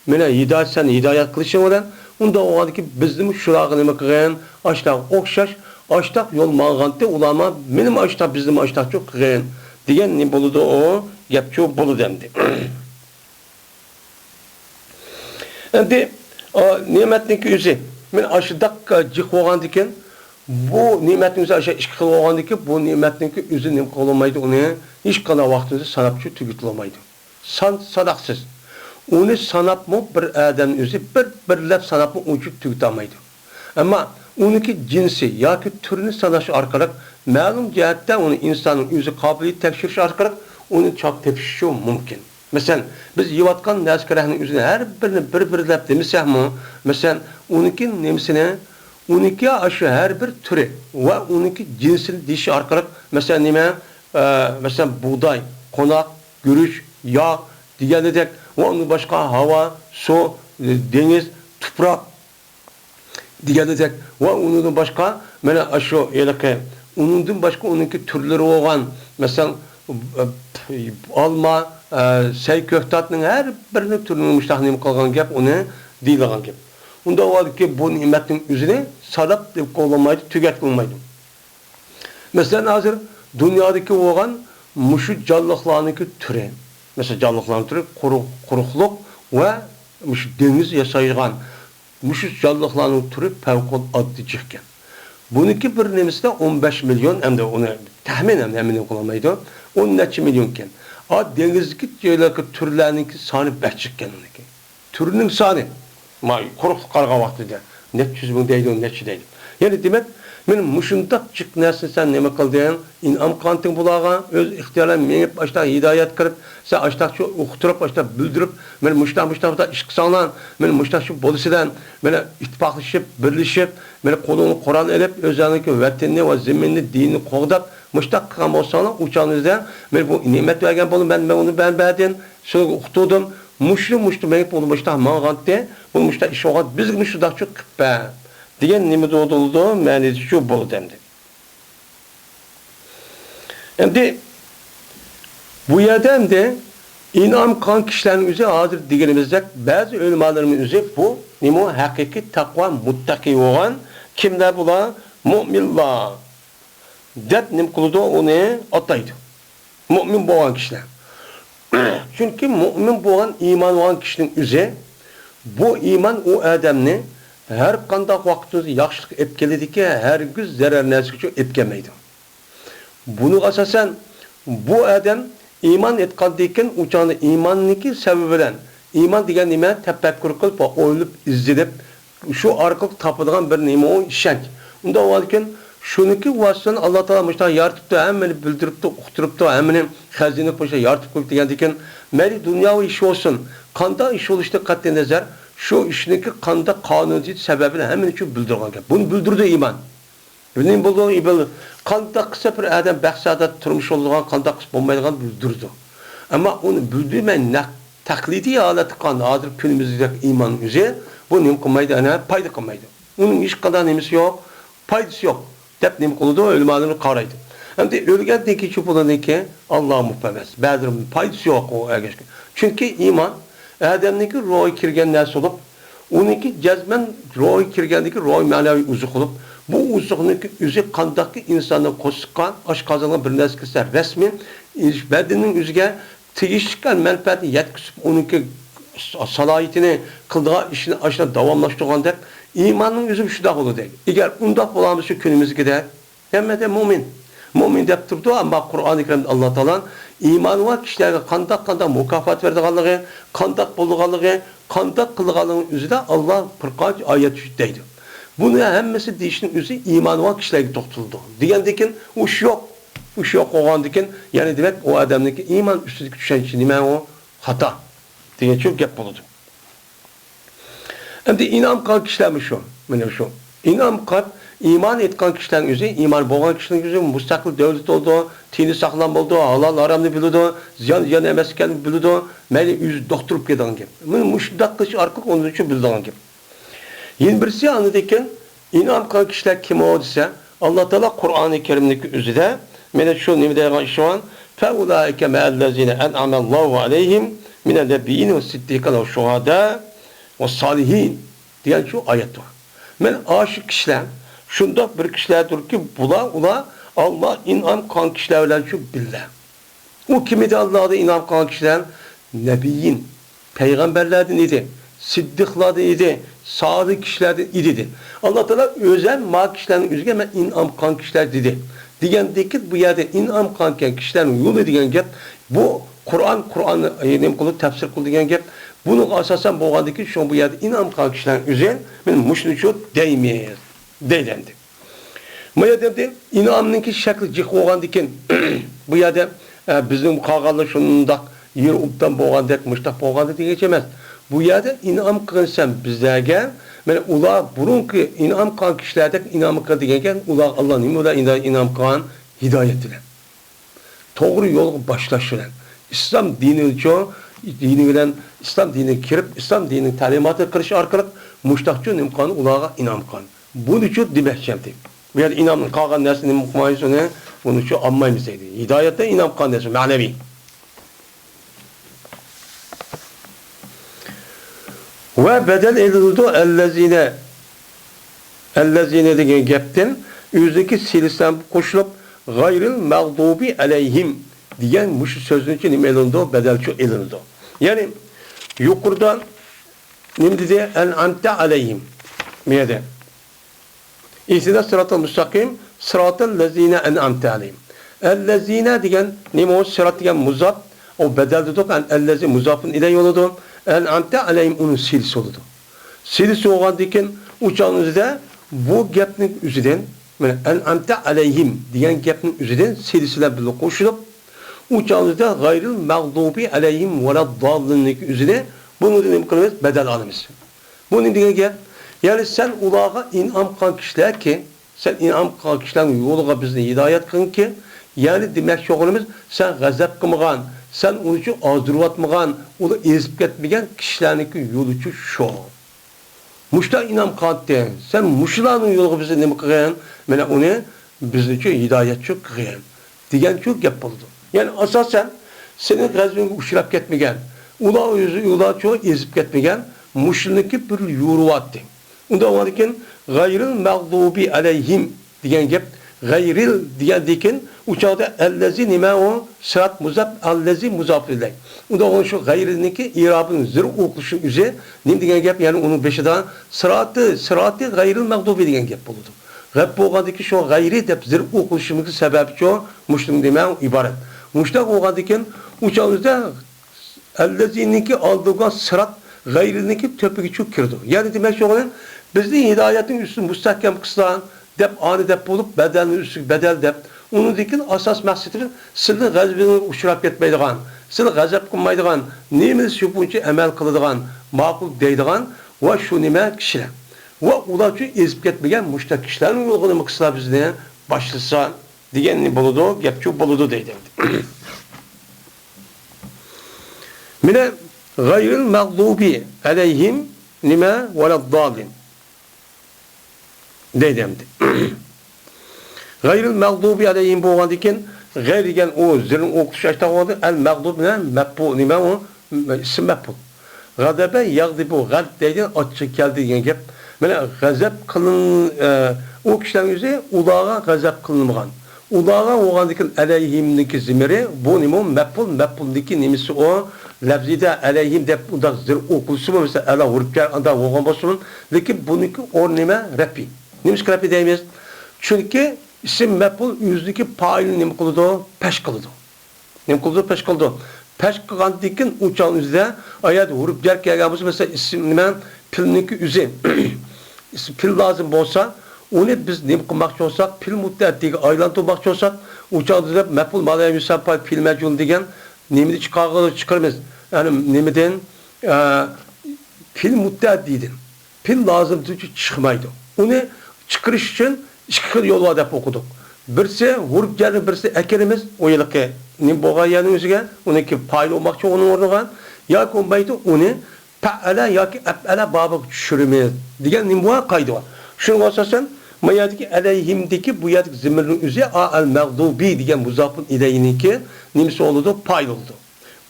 Mene hidayet sen hidayet kılışın olan, onda o adaki bizim şurağı nime kıyan açtak okşaş, açtak yol mağantı ulama benim açtak bizim açtak çok kıyan diyen ne buludu o yapçı bulu demdi. Endi nimetniki yüzü. Men aşıdak cık olgan diken bu nimetnin yüzü aşağı işkil olgan diken bu nimetniki yüzü nim kolamaydı onu hiç kana vaktinde sanapçı tügütülemaydı. Sadaksız. Onu sanap mı bir adamın yüzü birlep sanap mı ucu tügütemaydı. Ama onunki cinsi ya ki türünü sanaşı arkarak malum cihetten onu insanın yüzü kabiliyet tekşiriş arkarak onu çok tepişişi mümkün. Mesela biz yivatkan naskerahının üzerine her birini bir demişsek mi? Mesela onunki nemsine, onunki aşı her bir türü ve onunki cinsin dişi arkalık mesela nime? Mesela buğday, konak, gürüş, yağ, diğerledek ve onun başka hava, su, deniz, toprak diğerledek ve onun başka mesela aşı eleke, onun başka onunki türleri olan mesela alma, sey köftatının her birinin türünün müştahnim kalgan gap onu deyilgan gap. Onda var ki bu nimetin üzerine sadap deyip kollamaydı, tüget kılmaydı. Mesela hazır dünyadaki olan muşu canlıklarınki türü. Mesela canlıkların türü kurukluk ve muşu deniz yaşayılan muşu canlıkların türü fevkalade çıkken. Bununki bir nemesi de 15 milyon hem de onu tahminen eminim kılamaydı. 10 milyonken. Denizdeki yerlerdeki türlerinki sanı beçikken onunki. Türünün sanı. Kurukluk karga vaktinde. Net 100 bin deydi, net deydi. Yani demek Men muşundaq çık narsa sen nima qilding? İnam qanting bulağa öz ixtiyorlan menip başta hidayet kirib, sen açtaq şu uqtirib başta bildirib, men muşta iş qilsanglar, men muşta şu bolisidan men ittifoqlashib, birlashib, men qo'lini Qur'on elib, o'zlariniki vatanni va zaminni, dinni qo'g'dab, muşta qilgan bo'lsanglar, o'chaningizda men bu ne'mat bergan bo'lim, men uni berdim, shu uqtirdim, muşta men bunu muşta mağantdi, bu muşta ish olgan, biz muşta şu qilib degan nima bo'ldi, ma'ni shu bo'ldi endi. Endi bu yerda endi in'om qilgan kishilarning o'zi hozir deganimizdek ba'zi ulamolarimiz o'zi bu nima haqiqiy taqvo muttaqi bo'lgan kimlar bular? Mu'minlar deb nim qiladi, uni ataydi. Mu'min bo'lgan kishilar. Chunki mu'min bo'lgan iymon bo'lgan kishining o'zi bu iymon u odamni her qanday vaqtda yaxshilik ep keladiki, hergiz zarar narsaga ep kelmaydi. Buni asosan bu odam iymon etgandan uchani iymonniki sababi bilan iymon degan nima tafakkur qilib, o'ylab, izlab, shu orqali topadigan bir nima o ishonch. Unda bo'lgan shuniki vasitani Alloh taolo mushta yaratibdi, hammani bildiribdi, uqtiribdi, hammani xazina qo'sha yaratib qo'yib degandan mali dunyoviy ish olsin, qanday ish olishda qat'iy nazar şu işiniki qanda qonuniyat sababini hemen için bildirgan gap. Bunu bildirdi iman. Benim bulduğum ibil qanda qısa bir adam baxsadat turmuş olgan qanda qısa olmaydigan bildirdi. Ama onu bildirmey taklidi haleti kan hazır günümüzdeki iman üzeri bu nim qilmaydi, ana payda qilmaydi. Onun iş qadar nemisi yok, paydası yok. Dep nim qildi, ölümlerini qaraydı. Hem de ölgenden ki şu bulanı ki Allah'a muhtemez. Bazıların paydası yok o ergeçken. Çünkü iman Adamniki ruhi kirgen narsa olup, onunki cezmen ruhi kirgendeki ruhi manevi uzuk olup, bu uzukniki üzü kandaki insanı koşkan, aşk kazanan bir narsa kısa resmi, bedenin üzüge teyişken menfaati yetkisip, onunki salayetini, kıldığı işini aşağı davamlaştırgan der, imanın üzü şu da olur der. Eğer undak bulamız şu günümüz gider, hem de mümin. Mümin dep durdu ama Kur'an-ı Kerim'de Allah Teala iman var kişilerge kandak mukafat verdiğanlığı, kandak bulduğanlığı, kandak kılığanlığının üzerinde Allah birkaç ayet deydi. Bunu hemmesi deyişinin üzeri iman var kişilerge toktuldu. Diyendikin uş yok. Uş yok oğandikin yani demek o adamdaki iman üstündeki düşen için nime o hata. Diye çok gep buldu. Hem de inam kal kişilermiş şu. Benim şu. İnam kal İman etken kişilerin yüzü, iman boğan kişilerin yüzü, müstakil devlet oldu, tini sağlam oldu, halal haramını biliyordu, ziyan emesken biliyordu, meli yüz doktorup giden gibi. Bunu müşdak kişi artık onun için bildiğin gibi. Yeni birisi anladıyken, inan etken kişiler kim olduysa, Allah Teala Kur'an-ı Kerim'deki üzere, mene şu nimde şu an, فَاُولَٰئِكَ مَا الَّذِينَ اَنْعَمَ اللّٰهُ عَلَيْهِمْ مِنَ النَّبِيِّينَ وَالصِّدِّيقِينَ وَالشُّهَدَاءِ وَالصَّالِحِينَ diyen şu ayet var. Men aşık kişiler, şunda bir kişilerdir ki ula Allah inan kan kişilerle şu billah. O kimidi Allah'da inan kan kişiler? Nebiyyin, peygamberlerden idi, siddiqlardan idi, sadık kişilerden idi. Allah Teala özel ma kişilerin üzerine men inan kan kişiler dedi. Diyen dikkat bu yerde inan kan kişilerin yolu diyen gap bu Kur'an'ı yenim kulu tefsir kulu diyen gap bunun asasen boğadaki şu bu yerde inan kan kişilerin üzerine men müşrikçi değmeyiz. Deylendi. Bu yerdə inamınki şəkli cıq olğan dikin bu yerdə bizim qağalı şundaq yer ubdan boğandak müştaq boğandı deyə geçemez. Bu yerdə inam qılsan bizlərə mən ular burunki inam qan kişilərdə inamı qı deyən ular Allah nima ular inam qan hidayetilə. Doğru yol başlaşılan. İslam dini üçün dini bilen İslam dini kirib İslam dininin talimatı qilish orqali müştaqçı nimqan ularga inam qan. Bunun için demekçemdi. Bir inanın kalkan nesinin muhmayısını bunun için anmayımız dedi. Hidayette inan kalkan nesin, manevi. Ve bedel edildi ellezine diye gepten yüzdeki silisem koşulup gayril mağdubi aleyhim diyen muş sözünün için im elinde bedel çok elinde. Yani yukarıdan ne dedi? El-amte aleyhim. Miyede? İhtina sıratal müstakim, sıratal lezine en'amte aleyhim. El-lezine diyen, neymi o sırat diyen muzaf, o bedel dedik, el-lezi muzafın ile yoludu, en'amte aleyhim onun silisi oludu. Silisi olan diken, uçağınızda bu gepnin üzerinden, mana en'amte aleyhim degan gapning o'zidan silsilar bilan qo'shilib, u chog'da g'ayril mag'dubi aleyhim veladdallinlik o'zida buni nima qilamiz? Badal olamiz. Bu ne degan gap? Yani sen ularga in'am qilgan kishilar ki, sen in'am qilgan kishilarning yo'liga bizni hidoyat qilgin ki, yani demak sho'g'limiz sen g'azab qilmagan, sen uni uchun ozdirayotmagan, uni ezib ketmagan kishilarniki yo'li uchun shu. Mushta in'am qildi. Sen mushlarning yo'liga bizni nima qilgan? Mana uni bizning uchun hidoyatchi qilgan. Degan shu gap bo'ldi. Yani asosan senin g'azabingga uchrab ketmagan, ular cho'q ezib ketmagan mushriki bir yuriyapti. Unda o'larkin g'ayril mag'dubi alayhim degan gap, g'ayril degandekin u chog'da allazi nima u sirat muzaf allazi muzaf ilayh. Unda o'sha shu g'ayrilniki irobini zir o'qishi o'zi nima degan gap, ya'ni uning beshidan sirati g'ayril mag'dubi degan gap bo'ladi. G'ab bo'lgandiki shu g'ayri deb zir o'qishimizning sababi shu mushlim demak iborat. Mushtaq bo'lgandekin u chog'da allaziniki oldiga sirat g'ayriniki töpiga cho'k kirdi. Yani demek şo'g'lan bizni hidoyatning ustini mustahkam qilsan deb ani deb bo'lib badalni ustiga badal deb unidikin asos maqsadi sizni g'azabingizga uchrab ketmaydigan, sizni g'azab qilmaydigan, nima shu buncha amal qiladigan, ma'qul deydigan va shu nima kishilar. Va ular uchun ezib ketmagan mushtaq kishilarning yo'lini nima qilsa bizni boshlasa degan bo'ladi, gap shu bo'ladi deydi. Mina g'ayril mag'dubi alayhim nima veladdallin deydi. G'ayril mag'dubi alayhim bo'lgandan g'ayr degan o zirni o'qish aytadi. Al mag'dub bilan maf'ul nima u ism maf'ul. G'adaba yag'dibu g'ad deydi, ochiq keldi degan gap. Mana g'azab qilin o kishilarning o'zi ularga g'azab qilinmagan. Ularga bo'lgandan alayhimniki zimiri bu nima maf'ulniki nimasi o lafzida alayhim deb unda zir o'qilsa bo'lsa ala hurflar anda bo'lgan bo'lsin, lekin buniki o'rni nima rafi. Nimasi rafi deymiz? Chunki ism maf'ul o'zidagi fa'ilni nima qiladi? Pesh qiladi. Nima qiladi? Pesh qiladi. Pesh qilgandan u chog'ning o'zida oyat hurflar kelgan bo'lsa, mesela ism nima pilniki o'zi. Pil lazım bo'lsa, uni biz nima qilmoqchi bo'lsak, pil muddatiga aylantirmoqchi bo'lsak, u chog'da maf'ul malay musaffa pil majul degan nimani chiqaramiz. Yani nimadan pil muddat deydi. Pil lazım deb chiqmaydi. Uni chiqarish uchun ikki xil yo'l var deb o'qidik. Birisi hurflarni, birisi akerimiz, o yilqi nim bo'lgan yana o'ziga, uniki fa'il olmoqchi uning o'rniga yoki bo'lmaydi, uni fa'ala yoki af'ala bobiga tushiramiz degan nim bor qoida bor. Shunga asosan mayadiki alayhimdiki bu yerdagi zimirning o'zi al mag'dubi degan muzofun ilayhiniki nimasi oldu? Fa'il oldu.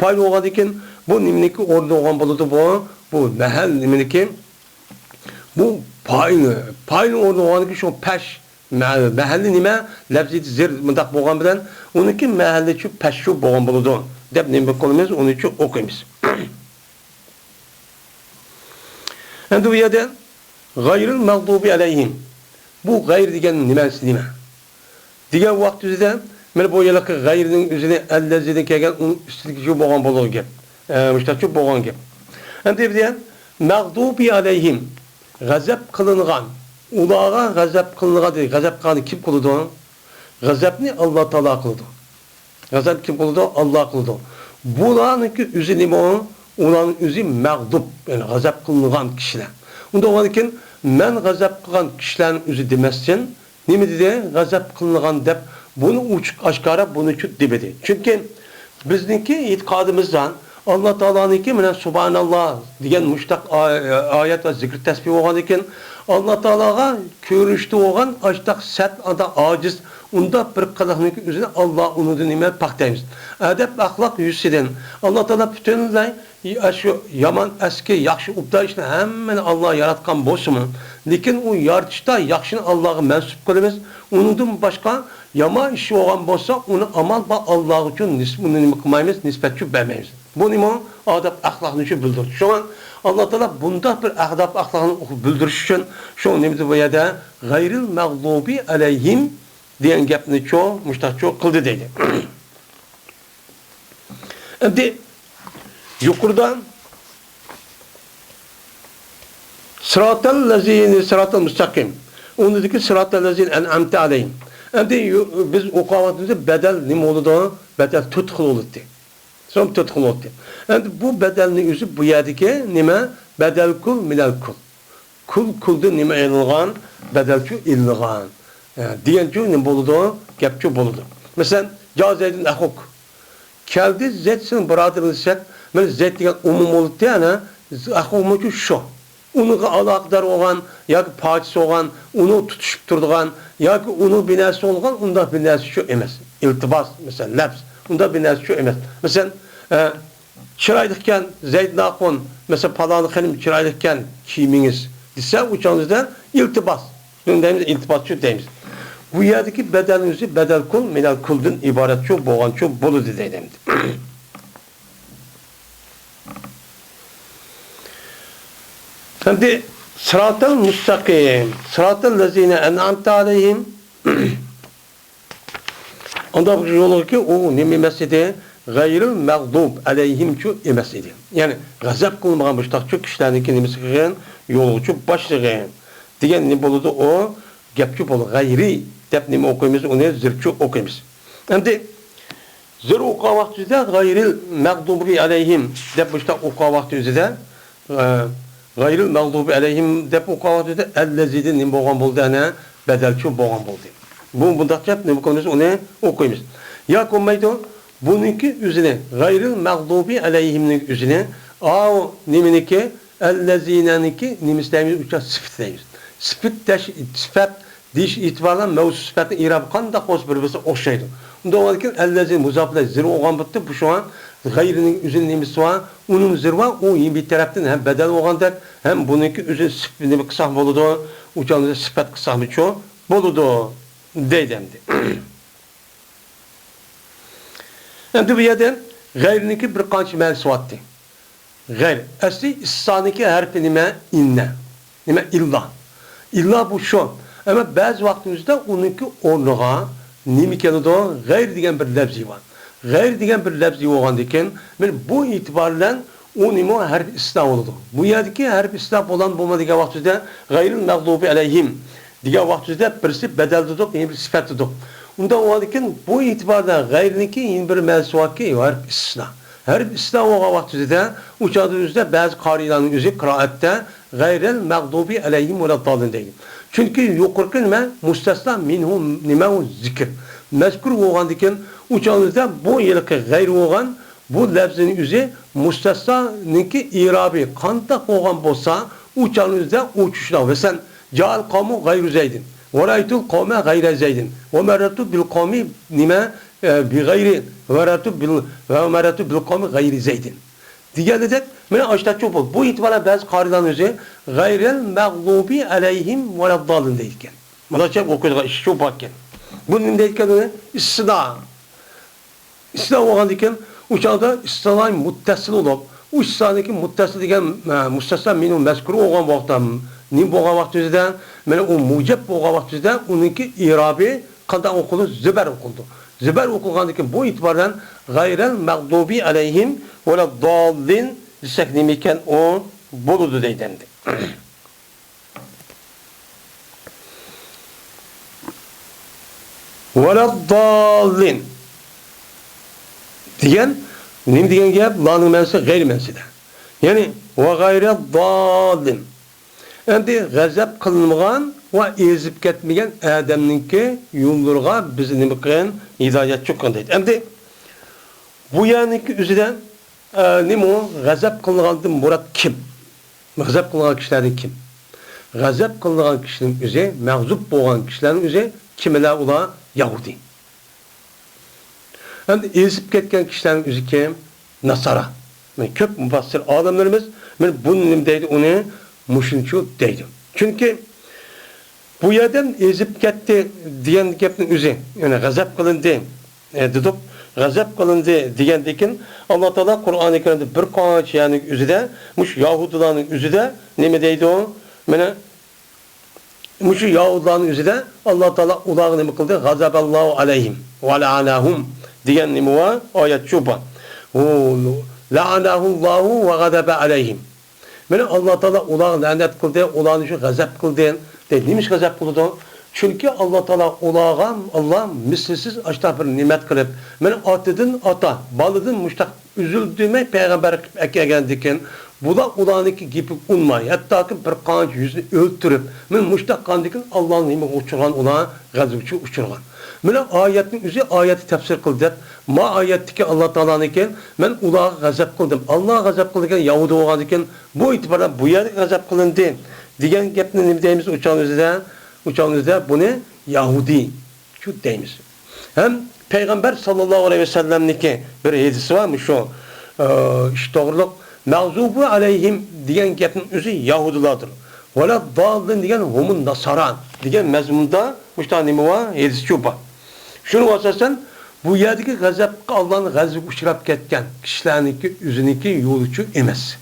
Fa'il olgandan bu nimniki o'rni olgan bo'ladi bu mahal nimniki bu fa'il o'rni olgandan shu pash mahalli nima lafzi zir mundaq bo'lgan bilan uniki mahalli shu pashshu bo'lgan bo'ladi deb nima qilamiz, uni uchun o'qiymiz. Endi bu yerda g'ayril mag'dubi alayhim bu g'ayr degan nimasi nima? Degan vaqt o'zida mana bu yerda g'ayrning o'zini allazidan kelgan ustiga shu bo'lgan bo'ladi gap. Mushtaq bo'lgan gap. Endi bu yerda mag'dubi alayhim g'azab qilingan, ularga g'azab qilingan, g'azab qilgani kim qiladi? G'azabni Alloh taolo qiladi. G'azab kim qiladi? Alloh qiladi. Bularniki o'zi nima? Ularning o'zi mag'dub, ya'ni g'azab qilingan kishilar. Unda o'larkin men g'azab qilgan kishilarning o'zi demasdan, nima dedi? G'azab qilingan deb buni uchiq oshkora buni uchun debedi. Chunki bizniki e'tiqodimizdan Allah Taola'niki bilan subhanalloh degan mushtaq oyat va zikr tasbih bo'lgan ekan, Allah Taolaga ko'rishdi bo'lgan ashtaq sat anda ojiz unda bir qiliqniki o'zini Alloh unidan nima paqtaymiz. Adab axloq yusidan Allah Taolo butunlay shu yomon eski yaxshi ubda ishni hammani Alloh yaratgan bo'lsa-mu, lekin u yaratishda yaxshini Allohga mansub qilamiz. Undan boshqa yomon ish bo'lgan bo'lsa, uni amal va Alloh uchun nisbini nima qilmaymiz, nisbatchi bermaymiz. Bu nima? Adab axloqni uchun bildirdi. Şu an Allah Taala bunda bir adab axloqni bildirish uchun shu nimada bu yerda g'ayril mag'dubi alayhim degan gapni cho'q mushtaqcho qildi deydi. Endi yuqoridan siratal lazina siratal mustaqim Ondaki sıratal lezine en'amte aleyhim. Endi biz o'qiyotganimizda bedel nima bo'ladi? Bedel 4 xil bo'ladi. Son 4 xil bo'ladi. Endi bu bedelning o'zi bu yerdagi nima? Bedel kul minal kul. Kulda nima ilg'an? Bedel ku ilg'an. Deganchu nima bo'ladi? Gapchu bo'ladi. Masalan, Jazaydin ahuk. Keldi zetsin birodarlar, men zet degan umum bo'ldi, ana ahukmuchu shu. Unuga aloqador bo'lgan yoki pochisi bo'lgan, uni tutishib turadigan yoki uni binasi bo'lgan, unda binasi shu emas. İltibos, masalan, lafz, unda binasi shu emas. Masalan, chiroyli ekan Zayd naqon, masalan, paloni xinim chiroyli ekan kiyimingiz desa, o'changizda iltibos. Shundaymiz, iltibos shu deymiz. Bu yerdagi bedelimiz bedel kul, minal kuldan iborat shu bo'lgan shu bo'ladi deydim. Şimdi sıratal müstakim, sıratal lezine en'amte aleyhim. Onda bu yolu ki o ne mesele gayril mağdub aleyhim şu mesele. Yani gazap kılmagan bu çok kişilerin ki nemesigen yolu çok başlayan. Diyen ne buludu o gapçı bol gayri dep neme okuyumuz onu zirçu okuyumuz. Şimdi zir oku vaktinde gayril mağdubi aleyhim dep bu oku vaktinde gayril mağdubi aleyhim dep oku vaktinde ellezidin neme boğan buldu ana bedelçu boğan buldu. Bunda hep neme okuyumuz onu okuyumuz. Ya konmaydı bununki üzerine gayril mağdubi aleyhim'nin üzerine o neminiki ellezineniki nemisteyimiz uçak sıfıtlayız. Sıfat diş itibarla mevzu sıfatın irabı kanda qoz birbirisi oxşaydı. Onda o ki ellezin muzafla zirve oğan bitti. Bu şu an gayrinin üzerine nemisi var. Onun zirve o iyi bir taraftan hem bedel oğandır hem bununki üzerine sıfat kısam boludu. Uçağınızda sıfat kısamı çoğu boludu. Deydemdi. Şimdi bu yerden gayrininki bir kanç melsi vattı. Gayr. Asli İsa'nınki harfi nime inne. Nime illa. İlla bu şu. Ama bazı vaktimizde onunki ornuğa nime kelidi gayr degen bir lafzi var. Gayr degen bir lafzi olgan deken bu itibarla o nime harfi İslam oldu. Bu yerdeki harfi İslam olan bulmadığı vaktimizde gayril mağdubi aleyhim diye vaktimizde birisi bedel tutup yeni bir sıfat tutup. Onda o halde bu itibarda gayrininki yeni bir mevzuaki var İslam. Her İslam o vaktimizde uçadığımızda bazı karilerin yüzü kıraatte gayril mağdubi aleyhim ve laddalin değil. Çünkü yukarıki nime mustasna minhum nimehu zikr. Mezkur olan diken uçadığımızda bu yılki gayri olan bu lafzın yüzü mustasna'nınki irabi kantak olan bolsa uçadığımızda uçuşlar. Ve sen caal kamu gayru zeydin. وَرَيْتُ الْقَوْمَ غَيْرَ زَيْدٍ وَمَرَّتُ بِالْقَوْمِ نِمَا بِغَيْرِ وَمَرَّتُ بِالْقَوْمِ غَيْرِ زَيْدٍ diye dedik. Beni açta çok oldu. Bu itibara bazı karilerin özü gayrel mağlubi aleyhim ve laddalin deyirken. Madaçak okuyorlar işi çok bakken. Bunun deyirken ne? İstina. İstina olan deyirken uçağda istina'yı muttasıl olup o istina'daki muttasıl degen mustasna minum mezkuru olan vaktan nim boğa vaktizde men o mucib boğa vaktizde onunki irabi qanday oquldu zibar oquldu. Zibar oqulgandan bu itibardan gayrel mağdubi aleyhim ve laddallin desek nimiken o boludu deydendi. Ve laddallin diyen nim diyen gap lanın mensi gayri menside. Yani ve gayrel dallin endi gazap kılınmagan ve ezip ketmegen adamninki yollarga biz nima qilgan hidoyat chiqqan deydi. Endi bu yaniki üzerinden nima gazap kılıngandan murad kim? Gazap kılıngan kişilerden kim? Gazap kılıngan kişinin özü, mağzup bolgan kişilerin özü kimler ular? Yahudi. Endi ezip ketken kişilerin özü kim? Nasara. Köp müfassir adamlarımız bunu nima deydi onu muşunçu deydi. Çünkü bu yerden ezip gitti diyen gapning özü, yani gazap kılındı dedik, gazap kılındı diyendekin Allah Teala Kur'an-ı Kerim'de bir qancha yani özüde, muş Yahudilerin özüde nime deydi o? Mana muş Yahudilerin özüde Allah Teala ularga nima qildi? Gazaballahu aleyhim ve la'anahum diyen nime var? Ayet şu var. La'anahullahu ve gadaba aleyhim. Mene Allah Teala ular lanet kıldı, ularni şu gazap kıldı deydi. Neymiş gazap kıldı? Çünkü Allah Teala olağan Allah mislisiz aşta bir nimet kılıp men atıdın ata balıdın muştak üzüldüğüme peygamber ekegendiken bu da ulaniki gibi unmay hatta ki bir kanç yüzünü öldürüp men muştak kandikin Allah'ın nime uçurgan ona gazıkçı uçurgan. Men ayetin üzü ayeti tefsir kıldı. Ma ayetteki Allah Teala'nınki men ulağa gazap kıldım. Allah gazap kılırken Yahudi olgandiken bu itibarla bu yer gazap kılındı. Diyen gepni nime deyimiz uçağınızda bunu Yahudi şu deyimiz. Hem Peygamber sallallahu aleyhi ve sellem'niki bir hadisi var mı şu işte doğruluk mağzubu aleyhim diyen gepnin özü Yahudilardır. Ve la dallin diyen humun nasaran diyen mezmunda müştanimi var hadisi şu var. Şunu vasasen bu yerdeki gazap Allah'ın gazabı uçurap ketken kişilerinki üzüniki yoluçu emez.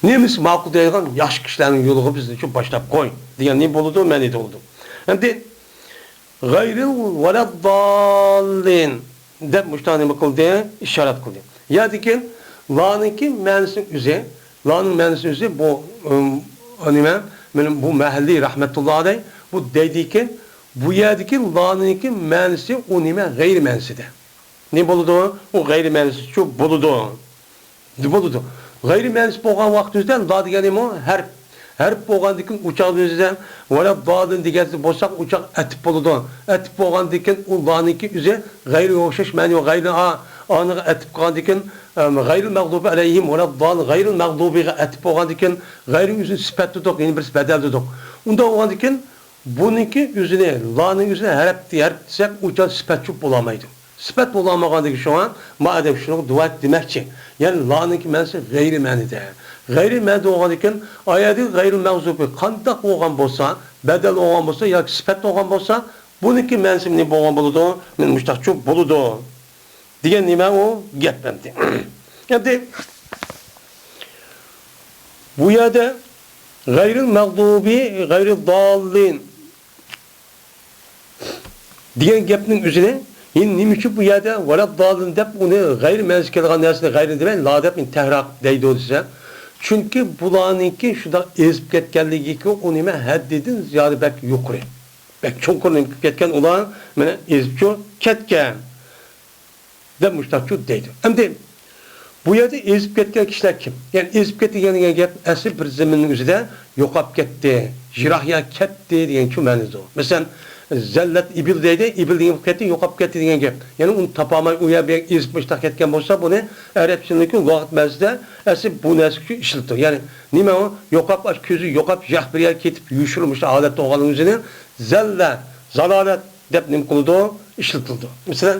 Neymiş makul deyilgan yaş kişilerin yolu bizde şu başlap koy diyen ne buludu meni de oldu. Hem de gayril veleddallin de müştanimi kıldı işaret kıldı. Ya dikin la'nınki mensin üze la'nın mensin üze bu anime benim bu mahalli rahmetullahi aleyh bu dediği bu yerdeki la'nınki mensi o nime gayri mensi de. Ne buludu? O gayri mensi şu buludu. Buludu. Gayri mensi boğan vaktimizden la diyenim o her boğan dikin uçağımızdan vela dağın dikersi boşak uçak etip buludu. Etip boğan dikin o la'nınki üze gayri hoşuş meni o gayri anı etip boğan dikin gayri mağdubi aleyhim vela dağın gayri mağdubi etip boğan dikin gayri üzün sipet tutuk yeni bir bedel tutuk. Onda boğan dikin bununki üzüne la'nın üzüne her desek uçak sipet çok bulamaydı. Sipet bulamagandaki şu an madem şunu dua demekçi. Yani la'nınki mensi gayri menide. Gayri menide olganken ayeti gayri mevzubi kandak olgan bolsa, bedel olgan bolsa ya sipet olgan bolsa bununki mensi ne bolgan boludu? Men müştak çok boludu. Diyen nime o geplemdi. Yani bu yerde gayri mağdubi gayri dallin diyen gepnin üzerine yine nimişi bu yerde velat dağılın deyip onu gayri menzikeli neresine gayri demeyin la deyip tehrak deydi o size. Çünkü bulanınki şurada ezip ketkenliği ki o nime haddedin ziyade belki yukarı. Belki çok konu ketken olan mene ezip çok ketken demişler çok deydi. Hem de bu yerde ezip ketken kişiler kim? Yani ezip ketken gep eski bir zeminin üzerinde yokap ketti, jirahya ketti diyen şu meniz o. Mesela zellet ibil deydi, ibil diyen ketti, yokap ketti diyen gep. Yani onu tapamay uya bir ezip ketken olsa bunu Arapçındaki vakit mezde eski bu neski işletti. Yani nime o? Yokap aç közü, yokap jahbiriye ketip yuşurmuş adette oğlanın üzerine zellet, zalalet dep nim kılıdı, işletildi. Mesela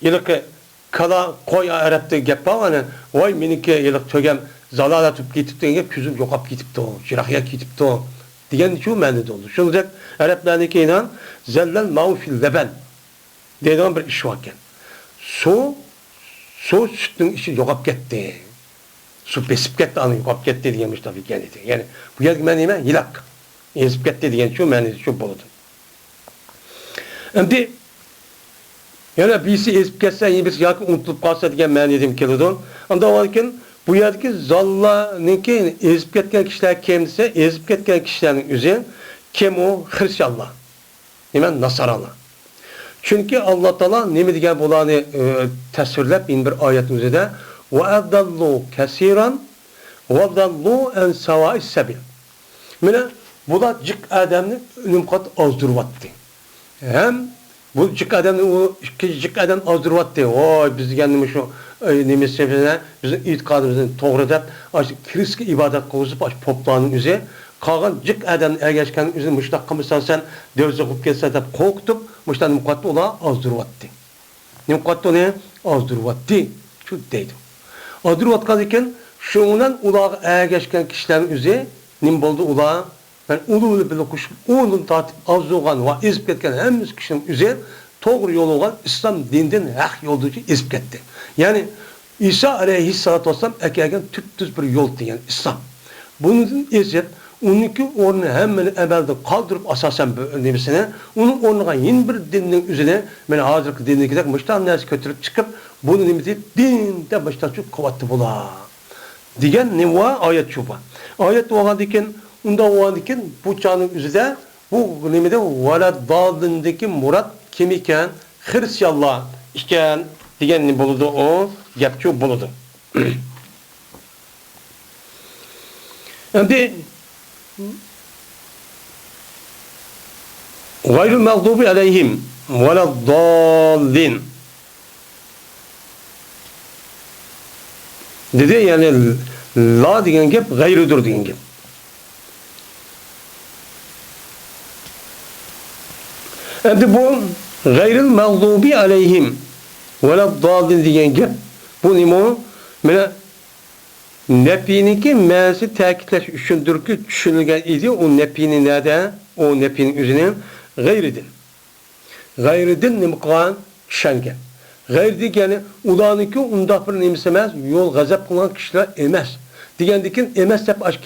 yılık kala koy Arap'ta gep var hani vay meniki yılık tögem zalala tup gitip diye küzüm yokap gitipti o jirahya gitipti o diyen şu mende oldu. Şunca Araplardaki inan zellel mağfil leben dediğim bir iş varken su sütün işi yokap gitti. Su besip gitti anı yokap gitti diyemiş tabii kendisi. Yani bu yer menime yılak ezip gitti diyen şu mende şu buludu. Şimdi yani birisi ezip geçse yine birisi yakın unutulup kalsa diye ben dedim kilodon. Onda varken bu yerdeki zallanınki ezip geçen kişiler kimse ezip geçen kişilerin üzerine kim o? Hristiyanlar. Hemen Nasaralar. Çünkü Allah Teala ne mi diye bulanı tasvirlep bir ayetin üzerinde ve adallu kesiran ve adallu en sava'is sebil. Mine bu da cık adamını ünümkat azdurvattı. Hem bu cık adam azdırvattı. Oy biz kendimiz şu nemiz sebebine bizim itikadımızın doğru deyip kriski ibadet kılıp poplarının üzerine kalan cık adam ergeçkenin üzerine müştak kımırsan sen dövze kup geçse deyip korkutup müştak nimkattı ola azdırvattı. Nimkattı ne? Azdırvattı. Şu deydi. Azdırvatkan iken şundan ulağı ergeçken kişilerin üzerine nim boldu ulağı ben ulu bir okuş, onun tatip azzoğan ve izip ketken hem kişinin üzerine doğru yolu olan İslam dininden hak yolducu izip ketti. Yani İsa aleyhissalatü vesselam ekerken tüptüz bir yol diyen İslam. Bunun izet, onunki orunu hemen evvelde kaldırıp asasen nefsine, onun onunla yeni bir dinin üzerine, ben hazırlıklı dinine giderek müştan nefsi götürüp çıkıp, bunu nimeti dinde baştan çok kuvvetli bula. Diyen ne var? Ayet çuba. Ayet oğa diken, unda o diken bu çağının üzerinde bu nimede veleddallindeki murat kim iken Hristiyanlar iken diyen buludu o yapçı buludu. Şimdi gayrul mağdubi aleyhim veleddallin dedi yani la diyen gep gayrıdır diyen gep. Şimdi bu gayril mağdubi aleyhim veleddallin diyen gep bu nimo mene nefiniki mezi takitleş üçündür ki düşünülgen idi o nefinin nerede? O nefinin üzerine gayridin. Gayridin nimqan şengen. Gayri yani ulaniki unda bir nimsemez yol gazap kılan kişiler emez. Digendikin emez hep aşk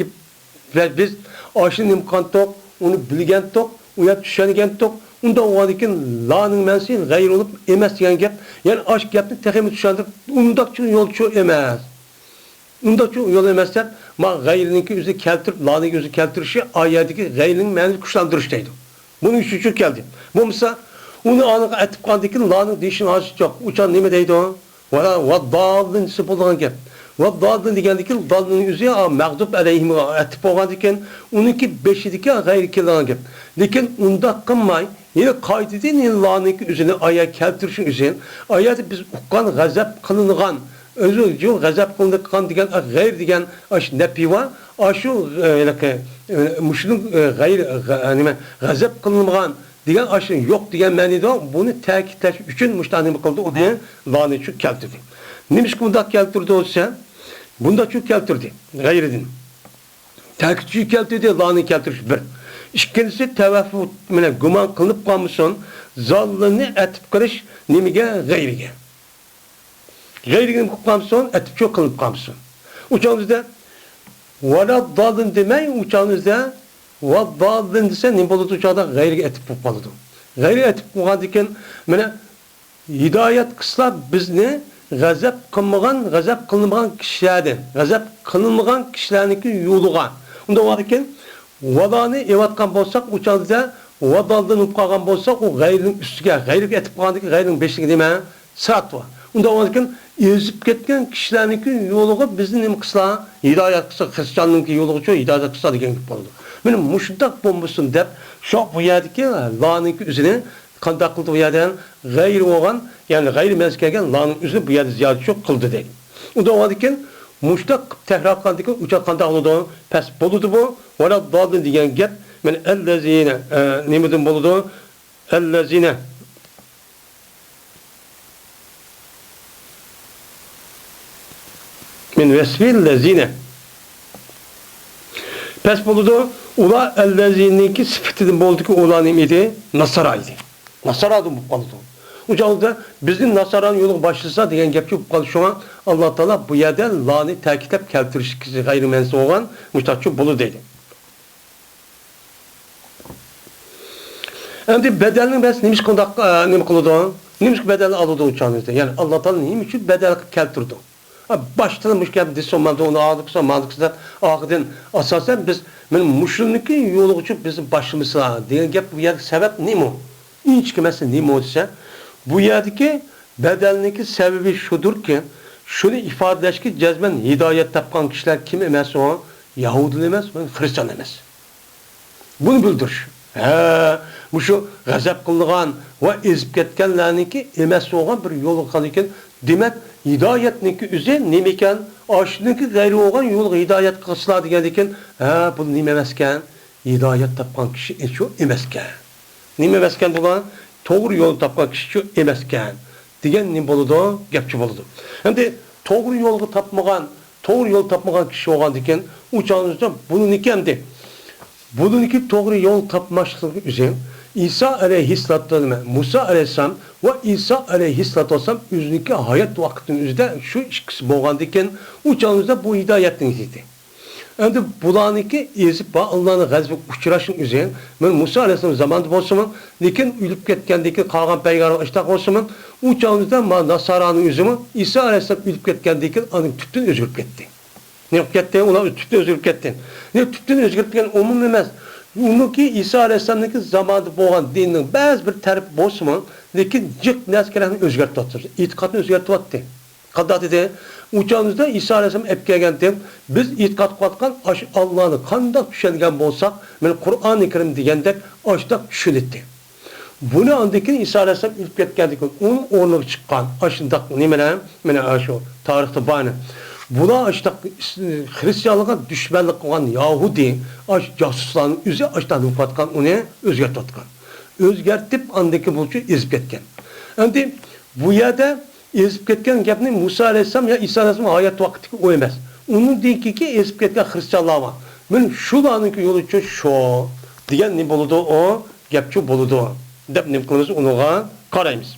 ve biz aşın nimqan tok, onu bilgen tok, uyat düşengen tok. Unda ulaniki la'nın mensi gayri olup emez diyen gep. Yani aşk yaptı tekemi düşendir. Undakçı yolcu emez. Unda şu yol emezler, ma gayrininki yüzü keltirip, la'nınki yüzü keltirişi ayetdeki gayrinin meni kuşlandırıştaydı. Bunun üçüncü geldi. Bu mesela, onu anık etip kandikin la'nın değişin haşit yok. Uçan ne mi deydi o? Vaddallın sıfırlanan gep. Vaddallın digendeki dallının yüzü mağdup aleyhim etip oğan diken, onunki beşideki gayri kirlanan gep. Lekin onda kınmay, yine kaydedin la'nınki yüzünü ayet keltirişin yüzünü, ayet biz ukkan gazap kılınıgan, özü gazap kılındıkan diyen gayr diyen aş nepi var. Aşu müşrinin gayr gazap kılınmagan diyen aşın yok diyen mani de bunu takitleş üçün müştahını kıldı o diye lani çok keltirdi. Neymiş bunda keltirdi olsa bunda çok keltirdi. Gayr edin. Takitçi keltirdi lani keltirmiş bir. İkincisi tevafut güman kılınıp kalmışsın zallını etip kırış nimige gayrige. Gayrigin kutlamsın, etip çok kılıp kalmışsın. Uçağınızda veleddallin demeyin, uçağınızda veleddallin dese ne buludu uçağda gayri etip kutladı. Gayri etip kutladıyken hidayet kısla biz ne? Gazap kılınmagan kişilerden, gazap kılınmagan kişilerdeki yoluğa. Onda varken vadanı evatkan bolsak uçağınızda vadallin upkagan bolsak o gayrinin üstüge, gayri etip kutladıyken gayrinin beşliği demeye sırat var. Onda varken ezip ketken kişilerdeki yoluğa bizim nemi kısla, hidayet kısa, Hristiyanlığınki yoluğa çoğu hidayet kısa diyen gibi oldu. Benim muşundak bombusun dep, şu bu yerdeki la'nınki üzerine kandak kıldı bu yerden gayri oğan, yani gayri mezkegen la'nın üzerine bu yerde ziyade çok kıldı değil. Onda varken muştak tehrak kandaki uçak kandak oldu, pes boludu bu, vela daldın diyen gep, ben ellezine, nemidin boludu, ellezine, min vesfil lezine. Pes buludu, ula ellezininki sıfatının boldu ki ulan imidi, Nasara'ydı. Nasara'dı bu buludu. Ucağında bizim Nasara'nın yolu başlasa diyen gepçi bu kalı şu an Allah Teala bu yerde lani takitep keltirişkisi gayrimensi olan müştakçı bulu dedi. Şimdi bedelini ben neymiş kondak neymiş kılıdı? Neymiş bedelini aldı uçağınızda. Yani Allah Teala neymiş bedel keltirdi. Başlanmış gibi disomanda onu aldıksa maldıksa ahiden asasen biz benim müşriniki yolu için bizim başımıza diyen gep bu yer sebep ne mi? İnç kimesi ne mi olsa bu yerdeki bedelindeki sebebi şudur ki şunu ifadeleş ki cezmen hidayet tapkan kişiler kim emez o? Yahudi emez, Hristiyan emez. Bunu bildir. Bu şu gazap kıldıgan ve ezip ketkenlerinki emez olan bir yolu kalırken demek hidayetninki üze nemeken aşınınki gayri olan yol hidayet kısla diyen bunu nememezken hidayet tapkan kişi şu emezken. Nememezken bulan doğru yolu tapkan kişi şu emezken. Diyen ne boludu? Gepçi boludu. Hem de doğru yolu tapmagan kişi olan diken uçağınızda bunun ikemdi. Bunun iki doğru yol tapmaşlığı üzerine İsa aleyhisselatü Musa aleyhisselam ve İsa aleyhisselatü vesselam üzerindeki hayat vaktinin üzerinde şu ikisi boğandayken uçağınızda bu hidayetin izledi. Şimdi bulanıki ezip Allah'ın gazabı uçurasın üzerine ben Musa aleyhisselam zamanında olsun lekin ülüp ketkendeki kalgan peygamber işte olsun uçağınızda Nasara'nın üzümü İsa aleyhisselam ülüp ketkendeki anın tüptün özgürüp gitti. Ne ketdi? Ular tüpten özgürüp ketdi. Ne tüpten özgürüp ketgan umum emas. Uniki İsa alayhissalomning zamonida bo'lgan dinning ba'zi bir tarif bo'lsa-mu, lekin jiq narsalarni o'zgartirdi. E'tiqodni o'zgartirdi. Qanday dedi? Uçağımızda İsa Aleyhisselam ep kelgandim. Biz e'tiqod qilayotgan aş Allohni qanday tushungan bo'lsak, men Qur'oni Karim degandek ashdak tushunitdi. Buni andikin İsa Aleyhisselam ilib ketgandik. Uning o'rniga chiqqan ashundaq nimalar? Mana shu tarixda bani. Bular ashdak Hristiyanlığa düşmanlik qilgan Yahudi, ash josuslarning o'zi ashdan o'qatgan, uni o'zgartirgan. O'zgartib andiki bo'lchi ezib ketgan. Endi bu yerda ezib ketgan gapni Musa alayhissalom ya İsa alayhissalom hayot vaqtidagi o emas. Uning diniki ezib ketgan xristianlar bor. Men shularning yo'li uchun shu degan ne bo'ladi o gapchi bo'ladi deb nim qilamiz, unuga qaraymiz.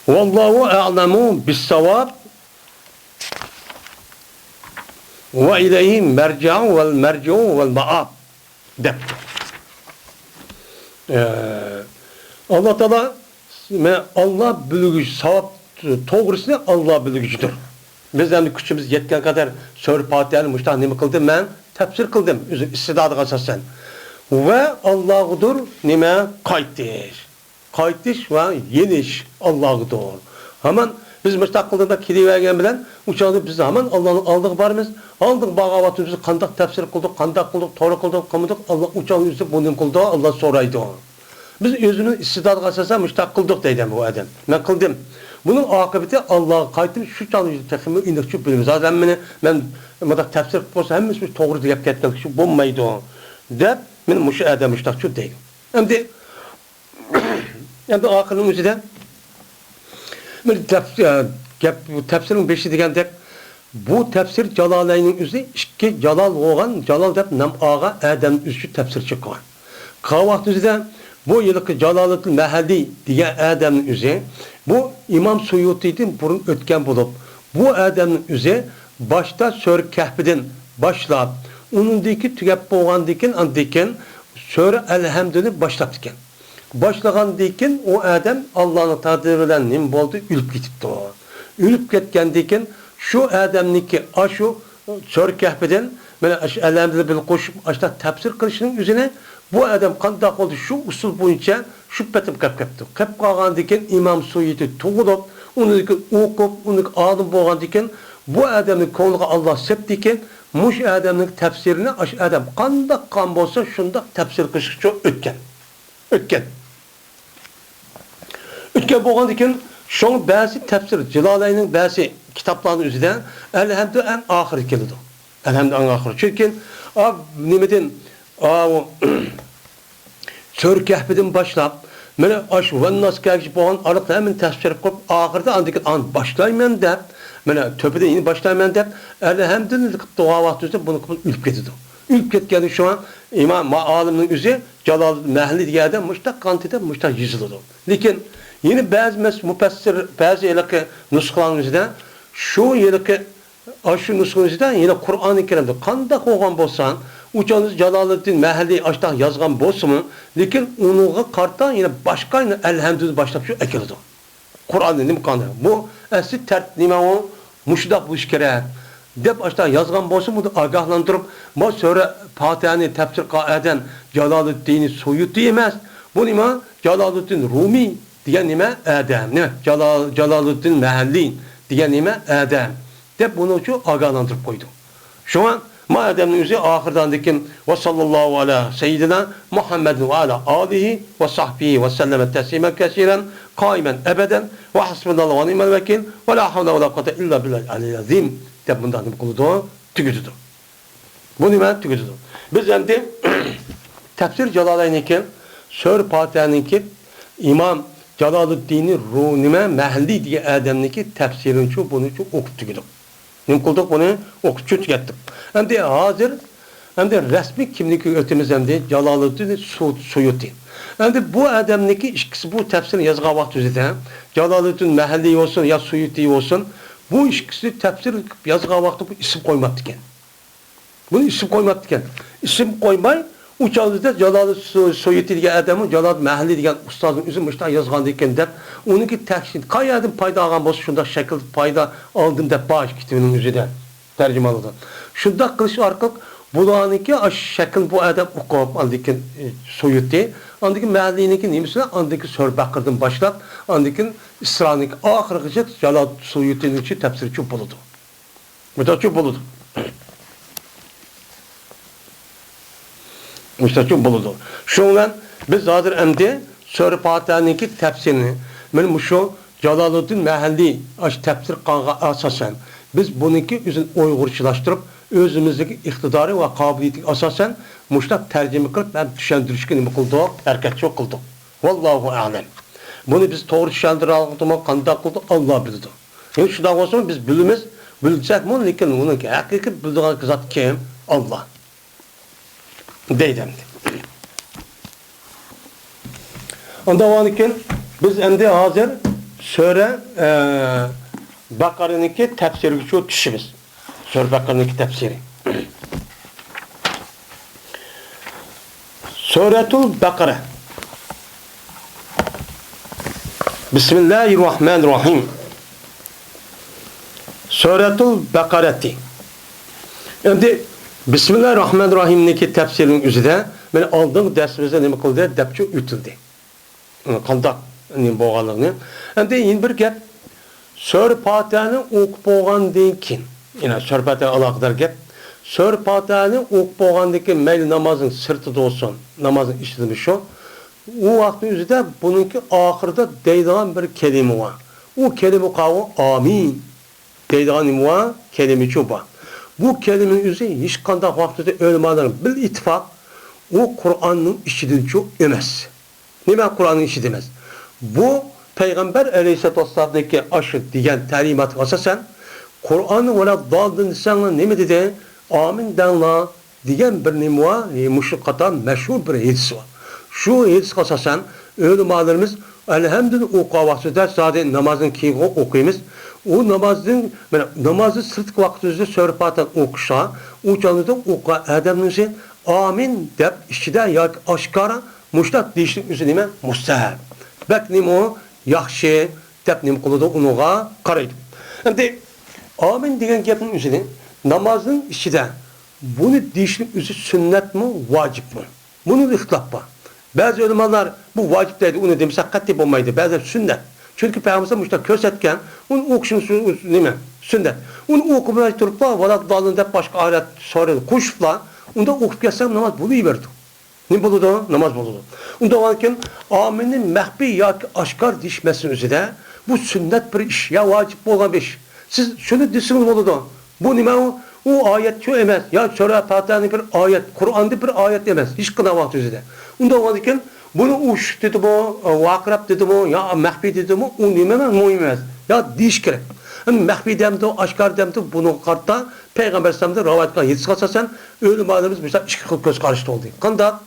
Vallahu a'lamu bis-savab ve ilayhi merci'u vel merci'u vel ma'ab deb. Allah Teala Allah bilgücü, savab to'g'risini Allah bilgücüdür. Biz hem kuchimiz yetgan kadar Sura Fatihani muştaq nima qildim? Men tafsir qildim o'zim istidodiga asosan. Va Allohdir nima qaytish. Qaytish va yenish Allohdir. Haman biz muştaq qilganda kelavergan bilan uchoqda biz haman Allohning oldiga boramiz. Oldin bag'avatimizni qanday tafsir qildik, qanday qildik, to'g'ri qildik, qilmadik, Alloh uchoqni o'zi buni qildi, Alloh so'raydi. Biz özünün istidodiga asosan müştaq qildik deydi bu adam. Men qildim. Bunun akıbeti Allah'a qaytib shu chanlıcı texmi indikçi bilimiz. Adam men madaq tafsir qilib bo'lsa hammasi to'g'ri deb ketgan shu bo'lmaydi deb men mush adam müştaqchi deydi. Endi oxirning o'zida men gap tafsirning 5 degandek bu tafsir Jalalaynning o'zi ikki Jalal bo'lgan, Jalal deb nam ağa Adam üstü tafsirchi qilgan. Qavaqt o'zida bu yılki Jalalatul Mahalli degan Adamning o'zi bu İmam Suyuti'den burun o'tgan bo'lib, bu Adamning o'zi boshda Sura Kahfdan boshlab, uningdagi tugab bo'lgandan andikin Sura Al-Hamdni boshlab ekan. Boshlagandan o Adam Allohning taqdiri bilan nim bo'ldi, o'lib ketibdi. O'lib ketgandan shu Adamniki ashu Sura Kahfdan mana Al-Hamdni bil qo'shib ashta tafsir qilishning o'zini bu adam qanday qildi shu usul bo'yicha shu patib qapqapti. Qap qolgandan İmam Suyuti tug'ilib, uni o'qib, uni olim bo'lgandan bu adamning ko'ngliga Alloh sepdikan, mush adamning tafsirini ash adam qanday qon bo'lsa shunda tafsir qilish uchun o'tgan. O'tgan bo'lgandan shu ba'zi tafsir Jalalaynning ba'zi kitoblarning o'zidan alhamdulillah en oxiri keldi. Alhamdulillah en oxiri. Chunki nimadan Sura Kahfdan boshlab mana ash va naskagi bo'lgan ariq hamma tafsir qilib oxirida andikin boshlayman deb mana to'pida endi boshlayman deb alhamdulillah duo vaqtida buni qilib o'lib ketdi. O'lib ketgani shu imom olimning o'zi Jalol Mahli degan mushtaq qantida mushtaq yoziladi. Lekin yeni ba'zi mufassir ba'zi ilaqi nusxalarimizda shu yilqi shu nusxamizda yine Qur'oni Karimda qanday qo'ygan bo'lsan Uçağınız Jaloluddin Mahalli aşağı yazgan bolsa mı? Lekin onuğa karta yine başka elhamdülillah başlap şu ekildi. Kur'an'ın nim kanı. Bu asli tert nime o muşdak bu iş kere. Dep aşağı yazgan bolsa mı da agahlandırıp bu sonra Fatiha'nı tefsir eden Jaloluddin'i Suyuti yemez. Bu nime Jaloluddin Rumi diyen nime Adem. Ne? Jaloluddin Mahalli diyen nime Adem. Dep bunu şu agahlandırıp koydu. Şu an Madem'in üzeri ahirdan dikim ve sallallahu ala seyyidina Muhammed ve ala alihi ve sahbihi ve selleme teslimen kesiren kaimen ebeden ve hasbunallahu ve ni'mel vekil ve la havle ve la kuvvete illa billahi aliyyil azim de bundan kılıdı tüküdüdü. Bu nime tüküdüdü. Biz şimdi tefsir Jalalayn'inki Sura Fatiha'nınki İmam Jaloluddin Rumi Mahalli diye adamniki tefsirin şu bunu çok okup tüküdük. Nim kıldık bunu okup tükettik. Hem de hazır, hem de resmi kimlik ötemiz hem de Jaloluddin Suyuti. Hem de bu adamdaki ikisi bu tefsirini yazgan vakti üzerinde Jaloluddin Mahalli olsun ya Suyuti olsun bu ikisi tefsir yazgan vakti bu isim koymaktı iken. Bunu isim koymaktı iken. İsim koymay u chog'da Jalol Soyuti degan odam, Jalol Mahli degan ustozning o'zi mushta yozgan ekan deb, uniki tahsin qayerdan paydo olgan bo'lsa, shunda shakl paydo oldim deb bosh kitobining o'zida tarjimalangan. Shunda qilish orqali bularniki shakl bu odam o'qib oldikan Soyuti, andiki Mahliniki nimasi, andiki So'rbaqirdan boshlab, andiki İsra'nın oxirigacha Jalol Soyutining tafsiri bo'ladi. Mutochi bo'ladi. Mutochi bo'ladi. Shundan biz hozir endi Sura Fatiha'ningki tafsirini, men shu Jaloliddin Mahalliy aş tafsir qilganga asosan biz buniki o'zini Uyg'urchalashtirib, o'zimizdagi iqtidori va qobiliyatiga asosan mushtaq tarjima qilib, ham tushuntirishga nima qildik, harakat qildik. Vallohu a'lam. Bunu biz to'g'ri tushuntira oldik, qanday qildik, Alloh biladi. Endi shunday bo'lsa biz bilamiz, bilsakmi, lekin uni haqiqiy biladigan zot kim? Alloh. Deydim. Ondan keyin biz endi hozir Sura Baqara'ningki tafsiriga tushimiz. Sura Baqara'ningki tafsiri. Suratul Baqara. Bismillahirrahmanirrahim. Suratul Baqarati. Endi Bismillahirrahmanirrahim'deki tefsirinin üzerinde ben aldığım dersimizde ne kıldı? Depçe ütüldü. Kandak boğalığını. Hem de yine bir gep Sura Fatiha'nı okup boğandan keyin. Yine Sura Fatiha alakadar gep. Sura Fatiha'nı okup boğandan keyin meyli namazın sırtı da olsun, namazın işlemi şu. O vaktin üzerinde bununki ahırda deydiğen bir kelime var. O kelime kavu amin. Deydiğen var kelime çuba. Bu kelimenin üzerinde hiç kandak vaktinde ölmeden bil ittifak o Kur'an'ın işidir çok emez. Ne ben Kur'an'ın işi demez. Bu Peygamber Aleyhisselatü Vesselam'daki aşı diyen talimat asasen Kur'an'ı öyle daldın insanla ne mi dedi? Amin denla diyen bir nimva müşrikatan meşhur bir hadis var. Şu hadis asasen ölümalarımız elhamdülillah o kavasıda sadece namazın ki okuyumuz. O namazı sırtlık vaktinde Sura Fatiha'nı okuşa, o canlıda oku adamınızı amin deyip işçide ya aşkara muştak değişiklik üzerine mustahab. Beklim o yaxşı deyip neyim kılıdı onuğa karaydı. Şimdi amin diyen yapının üzerine namazın işçide bunu değişiklik üzerine sünnet mi, vacip mi? Bunun ihtilaf var. Bazı ulemalar bu vacip deydi, onu demişse katip olmaydı. Bazı sünnet. Çünkü Peygamber müştak körsetken onu okuşun sünnet. Onu okumaya durup da valla dalında başka ayet soruyordu. Kuşupla onda okup gelsem namaz buluyordu. Ne buluyordu? Namaz buluyordu. Onda varken aminin mehbi ya aşkar dişmesinin üzerinde bu sünnet bir iş ya vacip olan bir iş. Siz şunu düşünün buluyordu. Bu nime o ayet şu emez. Ya Sura Fatiha'nın bir ayet, Kur'an'da bir ayet emez. Hiç kına vakti üzerinde. Onda varken bunu uç dedi bu, vakrab dedi bu, ya mehbi dedi bu, o nimemez, muhimez. Ya diş gerek. Yani mehbi demdi, aşkar demdi, bunun kartta Peygamber Sallallahu Aleyhi ve Sellem'de yetişik asasen ölüm adamımız mesela iki göz karıştı oldu. Kanda,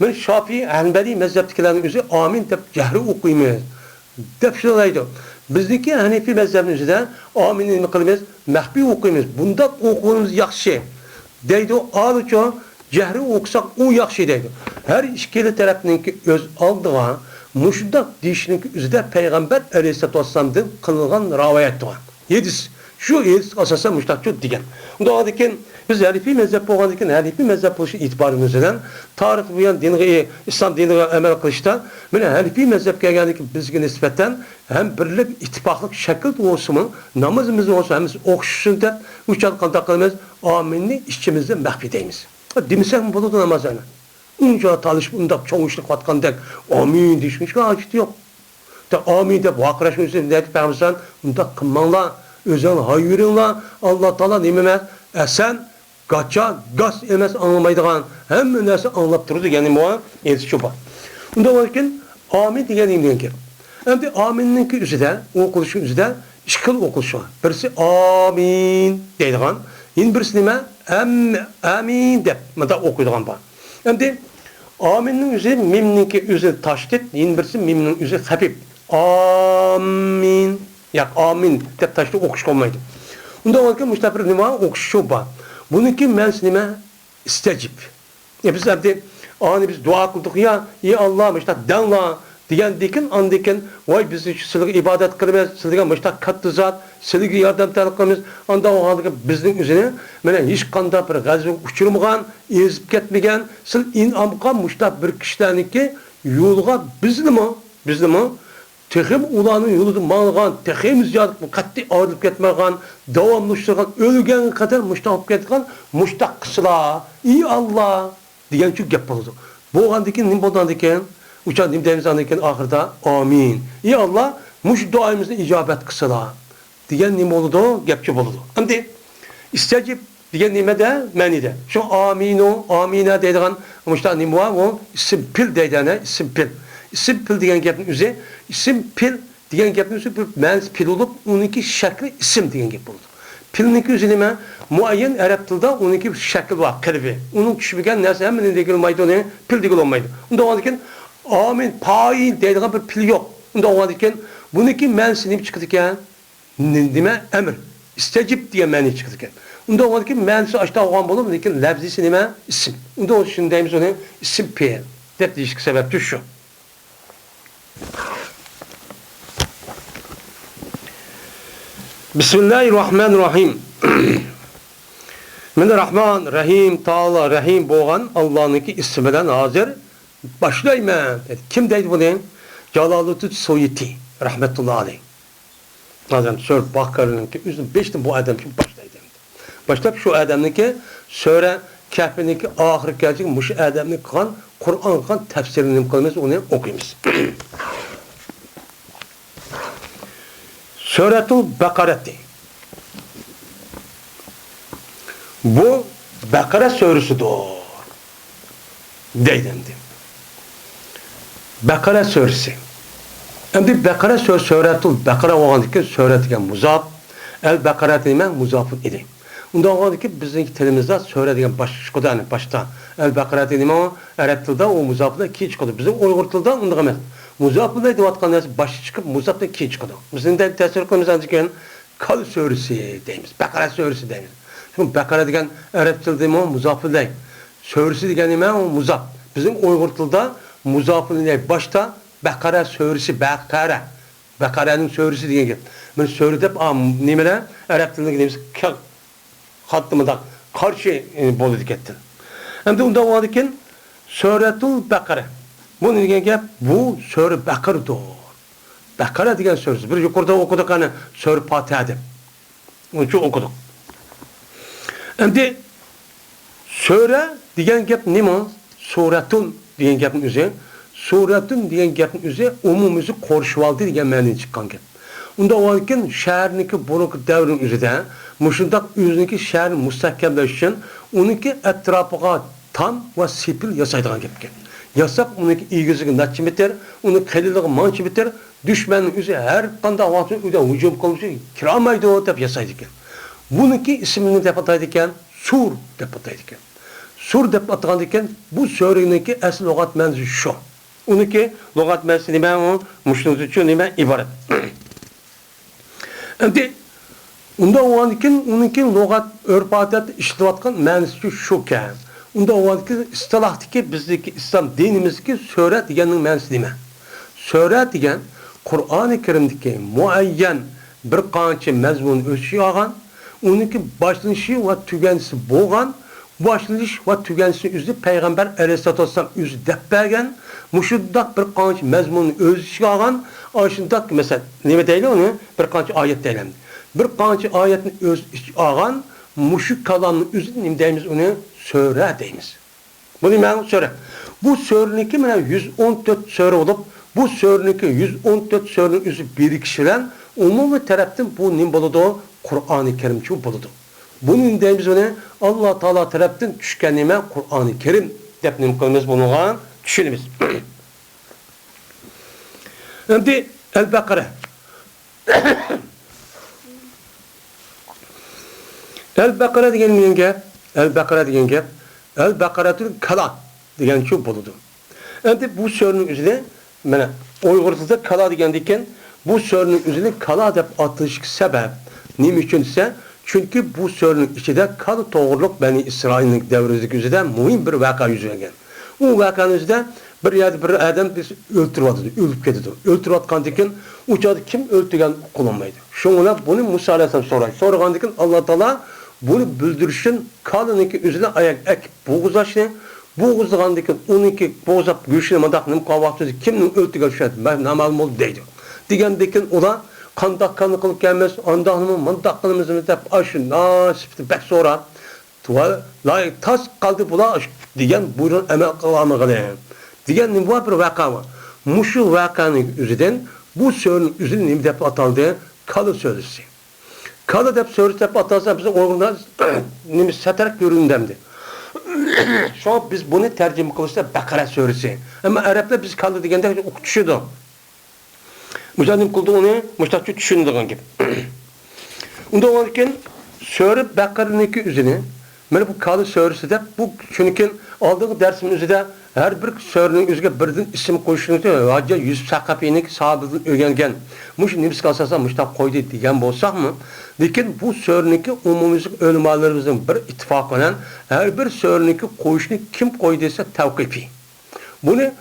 ben Şafii, Hanbeli mezheptikilerin üzeri amin deyip cehri okuymayız. Deyip şuradaydı. Bizdeki Hanefi mezhebinin üzerinde aminin mi kılmayız, mehbi okuymayız. Bunda okumamız yakşı. Deydi o ağırlıca cehri okusak o yaxşı deydi. Her işkili tarafınınki öz aldığı muşdak dişinin üzerinde Peygamber Aleyhisselatü Vesselam'dan kılıngan rivayet var. Yedis. Şu yedis asasa muşdak çok diyen. Onda adıken biz Hanifi mezhep olgandıkken Hanifi mezhep oluşu itibarımızdan tarih bu yan dini İslam dinine emel kılışta böyle Hanifi mezhep gelgendikken bizge nispeten hem birlik ittifaklık şekil olsun namazımız olsun hem okşusun da uçan kandak kılmaz aminni işçimizde mahfideyimiz. Demişsem bunu da namazını. Unca talış bunda çoğuşluk vatkandak amin dişmiş acıtı yok. Da amin de vakıraşın üzerinde Peygamber bunda kımmanla özel hayırınla Allah Teala nimeme sen gaça gaz emes anlamaydıgan hem nerse anlap durdu yani bu elçi çoba. Bunda varken amin diyen imden ki. Hem de aminninki üzerinde okuluşun üzerinde işkıl okuluşu var. Birisi amin deydigan. Yine birisi nime amin deyip mıda okuyduğun var. Hem de aminin üzeri mimninki üzeri taşdid, yine birisi mimnin üzeri hafif. Amin. Ya amin deyip taşdid okuş olmaydı. Bunda varken müştahpır nime okuşu var. Bununki mensi nime istecip. Biz hem de Ani biz dua kıldık ya, ey Allah, işte danla degandekin andekin voy biz sizlarga ibodat qilamiz, sizlarga müştak katta zot, sizlarga yordam talab qilamiz. Anda o halda bizning o'zini mana hech qanday bir g'azab uchirmagan, ezib ketmagan, siz in'omga müştak bir kishilarniki yo'lga biznimi texim ularning yo'lida mang'an, texim ziyod qat'iy ayrilib ketmagan, davomlashtirgan, o'lgan qadar müştak olib ketgan müştak qilsalar, ey Allah degan shu gap bo'ldi. Bo'lgandan nima bo'ldi ekan? Uçan nim demiz anlayken ahırda amin. Ya Allah muş duamızı icabet kısıla. Diyen nim oldu, gepçi oldu. Şimdi istecip diyen nime de meni de. Şu aminu, amine deydiğen muşta nim var o isim pil deydiğine isim pil. İsim pil diyen gepin üzeri isim pil diyen gepin üzeri bir mens pil olup onunki şekli isim diyen gep oldu. Pilniki üzerine muayyen Arap dilde onunki bir şekil var, kırvi. Onun küçükken neyse hemen degilmaydı onu pil degil olmaydı. Onda o halde amin, payı deydiğen bir pil yok. Onda o halde bununki mensi neyip çıkıdırken nime emir. İstecip diye meni çıkıdırken. Onda o halde mensi aşağı olan bulup bununki lefzisi nime isim. Onda o şimdi deyimiz onu isim pil. Hep değişik sebeptir şu. Bismillahirrahmanirrahim. Mene Rahman, Rahim, Taala, Rahim boğan Allah'ınki isminden hazır başlayman. Kim deydi bunu? Calaluddin Suyuti rahmetullahi aleyh. Nazan Sör Bakkar'ınki üzüm 5'tin bu adam kim başlaydı. Başlayıp şu adamınki Söre Kehf'inki ahir gelecek muş adamını kılan Kur'an kılan tefsirini kılmaz onu okuyumuz. Suretul Bekareti. Bu Bekara suresidir. Deydendi. Bekara suresi. Endi Bekara suresi Suretul Bekara olgandaki suret degan muzaf, el Bekara degan muzafun idi. Unda olgandaki bizning tilimizda suret degan başta el Bekara degan Arab tilida o muzafda keyin chiqadi. Bizning Uyg'ur tilida unday emas. Muzafda deyotgan narsa başı chiqib muzafdan keyin chiqadi. Bizning de ta'sir qilamiz ekan Kal suresi deymiz. Bekara suresi deymiz. Çünkü Bekara degan Arab tilida muzafı deyil. Suresi degan nima? O muzaf. Bizim Uyg'ur tilida muzafın deyil. Başta Bekara suresi, Bekara. Bekara'nın suresi degan gap. Men sure deb nimalar Arab tilida deymiz. Xatımda qarshi bo'ldi ketdi. Endi unda bor ekan Suretul Bekara. Bu degan gap bu sure Bekara'dır. Bekara degan suresi. Bir yuqorida o'qidik ana sure Fatiha deb. Onu o'qidik. Endi sure degan gap nima? Suratun degan gapning o'zi, suratun degan gapning o'zi umumimizni qo'rishib oldi degan ma'noda chiqqan gap. Unda o'lkin shaharniki burungi davrin o'zida mushundaq o'ziniki shaharni mustahkamlash uchun uniki atrofiga tam va sepil yasaydigan gapga. Yasab uniki egiziga necha metr, uni qililigi mancha metr, dushmanning o'zi har qanday vaqtda uyda hujum qilishi kirolmaydi deb yasaydi ekan. Buniki ismini deb ataydi ekan, sur deb ataydi ekan. Sur deb atgan ekan, bu sureniki asl lug'at ma'nosi shu. Uniki lug'at ma'nosi nima? Mushunisi uchun nima iborat. Endi unda o'g'ankin uniki lug'at urf-odat ishlatayotgan ma'nosi shu ekan. Unda o'g'anki istilohdagi bizdagi islom dinimizdagi sura deganning ma'nosi nima? Sura degan Qur'oni Karimdagi muayyan bir qancha mazmun o'sishi olgan, uniki boshlanishi va tuganishi bo'lgan, boshlanish va tuganishi o'zi payg'ambar alayhisolatu vasallam o'zi deb bergan, mushundaq bir qancha mazmun o'sishi olgan, shundaq masalan nima deydi uni? Bir qancha oyat deyiladi. Bir qancha oyatni o'z ichiga olgan mushu kalomni o'zini nima deymiz uni? Sura deymiz. Bu nima sura? Bu suraniki mana 114 sura bo'lib, bu suraniki 114 suraning o'zi birikishidan umumiy tarafdan bu nima bo'ladi? Qur'oni Karimchi bo'ladi. Buning deymiz uni Alloh taolo tarafdan tushgan nima? Qur'oni Karim deb nima qilamiz bunga tushunamiz. Endi Al-Baqara. Al-Baqara degan gap, Al-Baqara degan gap, Al-Baqaratul Kala degan shu bo'ladi. Endi bu so'rning o'zida mana Uyg'ur tilida kala degan ekan, bu so'rning o'zini kala deb atalishiga sabab nima uchun esa? Chunki bu so'rning ichida kala to'g'riliq Bani Isroilning davridagi o'zida muhim bir voqea yuz bergan. O vakanızda bir yerde bir adam biz öldürüyordu, ölüp ketidi. Öldürüyotgandan o çağda kim öldürgen kullanmaydı. Şoňa bunu Musa aleyhisselam soraydı. Sorgandan Allah Taala bunu bildirişin kalıniki üzerine ayak ek boğuzaşını boğuzlagandan onunki boğuzap güçlü madaknım kavatsız kimnin öldürgen şöyle ben namalım oldu deydi. Digendekin ola kandak kanı kılıp gelmez andağımın mandaklarımızı dep aşın nasipti bek sonra tuva layık tas kaldı bula digen buyurun emel kılamı kılayım. Digen ne var bir vaka var. Muşu vakanın üzerinden bu sözün üzerine ne dep ataldı kalı sözüsü. Kalı dep sözü dep atalsa bizim organda nimiz satarak göründemdi. Şu an biz bunu tercüme kılırsa Bakara sözüsü. Ama Araplar biz kalı digende okutuşuyordu. Mücadele kıldı onu, müstahçı düşündüğün gibi. Onda olurken, Sure Bakara'nınki üzerine, böyle bu kalı suresi de, bu çünkü aldığı dersimin üzerinde her bir surenin üzerine birden isim koyuşunu diyor. Hacca 100 sakafiyenik sahabının öğrengen. Muş nefis kalsasa müştak koydu diyen bolsak mı? Lakin bu sureninki umumizlik ölümalarımızın bir ittifak olan her bir sureninki koyuşunu kim koyduysa tevkifi. Bunu